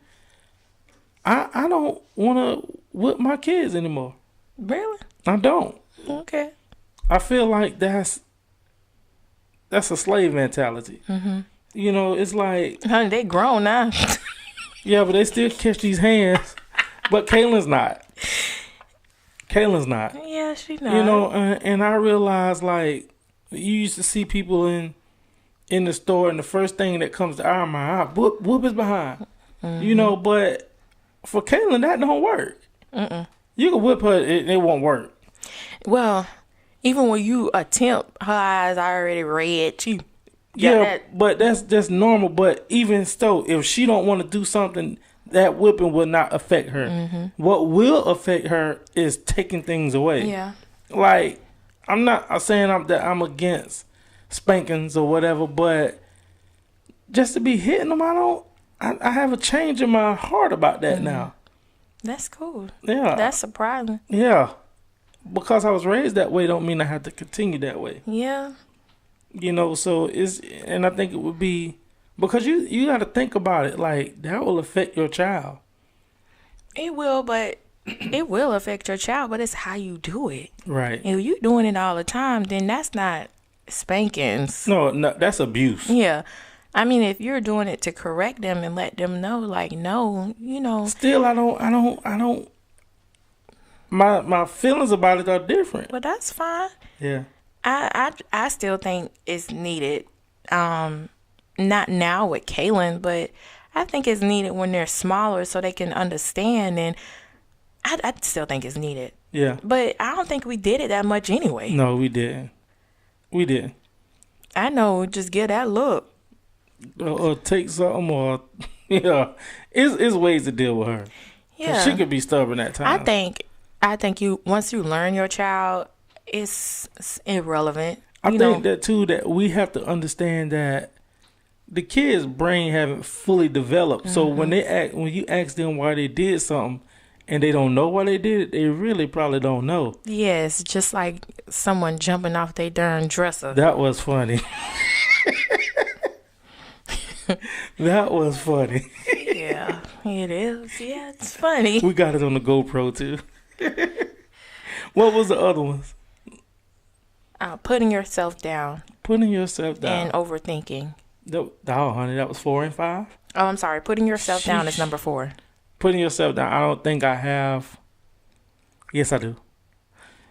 Speaker 1: I don't want to whip my kids anymore.
Speaker 2: Really?
Speaker 1: I don't.
Speaker 2: Okay.
Speaker 1: I feel like that's a slave mentality. It's like,
Speaker 2: Honey, they grown now.
Speaker 1: yeah, but they still catch these hands. But Kaylin's not.
Speaker 2: Yeah, she not.
Speaker 1: And I realized, like, you used to see people in the store, and the first thing that comes to our mind, whoop his behind. But for Kaylin, that don't work. You can whip her, it won't work.
Speaker 2: Well, Even when you attempt, her eyes are already red too.
Speaker 1: Yeah, but that's normal. But even so, if she don't want to do something, that whipping will not affect her.
Speaker 2: Mm-hmm.
Speaker 1: What will affect her is taking things away.
Speaker 2: Yeah.
Speaker 1: Like, I'm not saying that I'm against spankings or whatever, but just to be hitting them, I have a change in my heart about that now.
Speaker 2: That's cool.
Speaker 1: Yeah.
Speaker 2: That's surprising.
Speaker 1: Yeah. Because I was raised that way don't mean I have to continue that way.
Speaker 2: Yeah.
Speaker 1: So and I think it would be, because you got to think about it, like, that will affect your child.
Speaker 2: It will, but it will affect your child, but it's how you do it.
Speaker 1: Right.
Speaker 2: If you're doing it all the time, then that's not spankings.
Speaker 1: No, that's abuse.
Speaker 2: Yeah. I mean, if you're doing it to correct them and let them know, like, no,
Speaker 1: Still, I don't. My feelings about it are different.
Speaker 2: But that's fine.
Speaker 1: Yeah.
Speaker 2: I still think it's needed. Not now with Kaylin, but I think it's needed when they're smaller so they can understand. And I still think it's needed.
Speaker 1: Yeah.
Speaker 2: But I don't think we did it that much anyway.
Speaker 1: No, we didn't. We didn't.
Speaker 2: I know, just get that look.
Speaker 1: Or take something, or it's ways to deal with her.
Speaker 2: Yeah.
Speaker 1: She could be stubborn at times.
Speaker 2: I think once you learn your child, it's irrelevant.
Speaker 1: I think that too, that we have to understand that the kids' brain haven't fully developed. So when you ask them why they did something and they don't know why they did it, they really probably don't know.
Speaker 2: Yes, just like someone jumping off their darn dresser.
Speaker 1: That was funny. That was funny.
Speaker 2: Yeah, it is. Yeah, it's funny.
Speaker 1: We got it on the GoPro too. What was the other ones?
Speaker 2: Putting yourself down.
Speaker 1: Putting yourself down.
Speaker 2: And overthinking.
Speaker 1: Honey, that was 4 and 5?
Speaker 2: Oh, I'm sorry. Putting yourself down is number 4.
Speaker 1: Putting yourself down. I don't think I have. Yes, I do.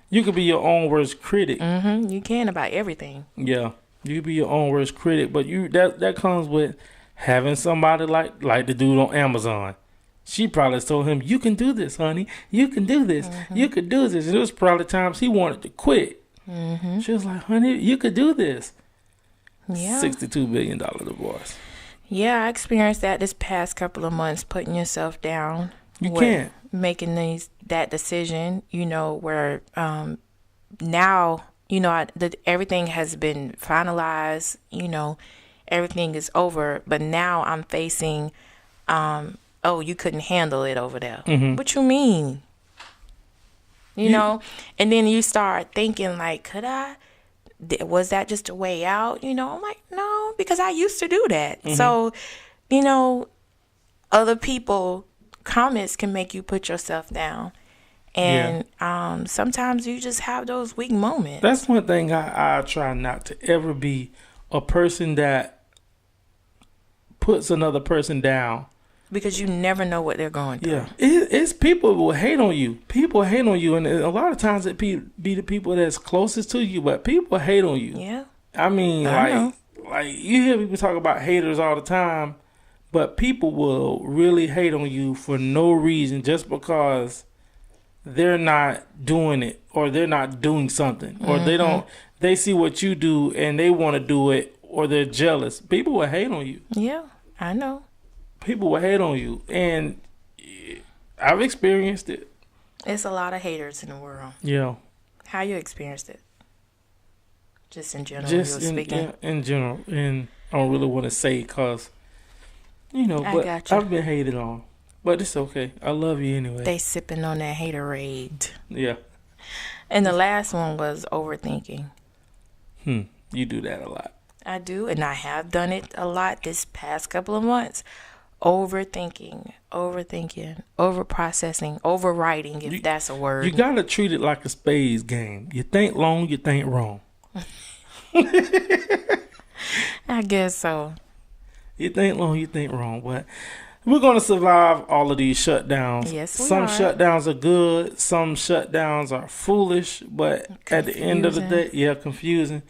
Speaker 1: You could be your own worst critic.
Speaker 2: Mm-hmm. You can about everything.
Speaker 1: Yeah. You could be your own worst critic, but that comes with having somebody like the dude on Amazon. She probably told him, "You can do this, honey. You can do this. Mm-hmm. You could do this." And it was probably times he wanted to quit.
Speaker 2: Mm-hmm.
Speaker 1: She was like, "Honey, you could do this."
Speaker 2: Yeah.
Speaker 1: $62 billion divorce.
Speaker 2: Yeah, I experienced that this past couple of months, putting yourself down.
Speaker 1: You can't.
Speaker 2: Making that decision, where now, everything has been finalized, everything is over. But now I'm facing, you couldn't handle it over there.
Speaker 1: Mm-hmm.
Speaker 2: What you mean? You know? And then you start thinking, like, could I? Was that just a way out? I'm like, no, because I used to do that. Mm-hmm. So, other people comments can make you put yourself down. And sometimes you just have those weak moments.
Speaker 1: That's one thing I try not to ever be a person that puts another person down.
Speaker 2: Because you never know what they're going through.
Speaker 1: Yeah. It's people who hate on you. People hate on you. And a lot of times it be the people that's closest to you, but people hate on you.
Speaker 2: Yeah.
Speaker 1: I mean, like you hear people talk about haters all the time, but people will really hate on you for no reason, just because they're not doing it, or they're not doing something, or they see what you do and they want to do it, or they're jealous. People will hate on you.
Speaker 2: Yeah, I know. People
Speaker 1: will hate on you, and I've experienced it.
Speaker 2: It's a lot of haters in the world.
Speaker 1: Yeah.
Speaker 2: How you experienced it? Just in general, you were speaking?
Speaker 1: Yeah, in general. And I don't really want to say because, but I've been hated on. But it's okay. I love you anyway.
Speaker 2: They sipping on that haterade.
Speaker 1: Yeah.
Speaker 2: And the last one was overthinking.
Speaker 1: You do that a lot.
Speaker 2: I do, and I have done it a lot this past couple of months. Overthinking, overprocessing, overwriting, if that's a word.
Speaker 1: You got to treat it like a spades game. You think long, you think wrong.
Speaker 2: I guess so.
Speaker 1: You think long, you think wrong. But we're going to survive all of these shutdowns.
Speaker 2: Yes, we
Speaker 1: Some
Speaker 2: are.
Speaker 1: shutdowns are good. Some shutdowns are foolish. But at the end of the day, confusing.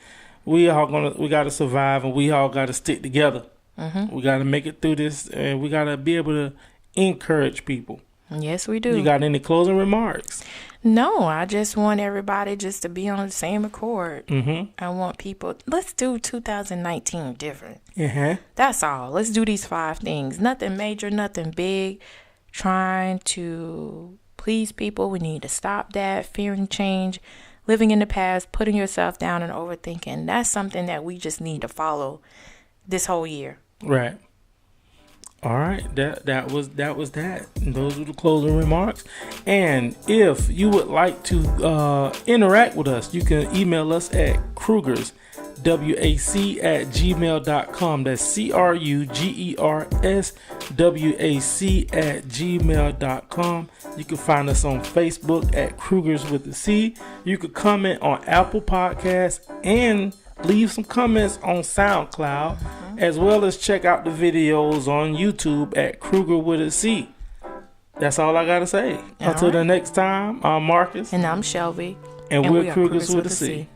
Speaker 1: We got to survive, and we all got to stick together. Mm-hmm. We got to make it through this, and we got to be able to encourage people.
Speaker 2: Yes, we do.
Speaker 1: You got any closing remarks?
Speaker 2: No, I just want everybody just to be on the same accord. I want people, let's do 2019 different. That's all. Let's do these 5 things. Nothing major, nothing big. Trying to please people. We need to stop that. Fearing change. Living in the past. Putting yourself down and overthinking. That's something that we just need to follow this whole year.
Speaker 1: Right. All right, that was that. And those were the closing remarks. And if you would like to interact with us, you can email us at Crugers, WAC@gmail.com. That's CRUGERS WAC@gmail.com. You can find us on Facebook at Crugers with the C. You can comment on Apple Podcasts and leave some comments on SoundCloud, as well as check out the videos on YouTube at Cruger with a C. That's all I gotta say. Until the next time, I'm Marcus.
Speaker 2: And I'm Shelby.
Speaker 1: And we're Crugers with a C.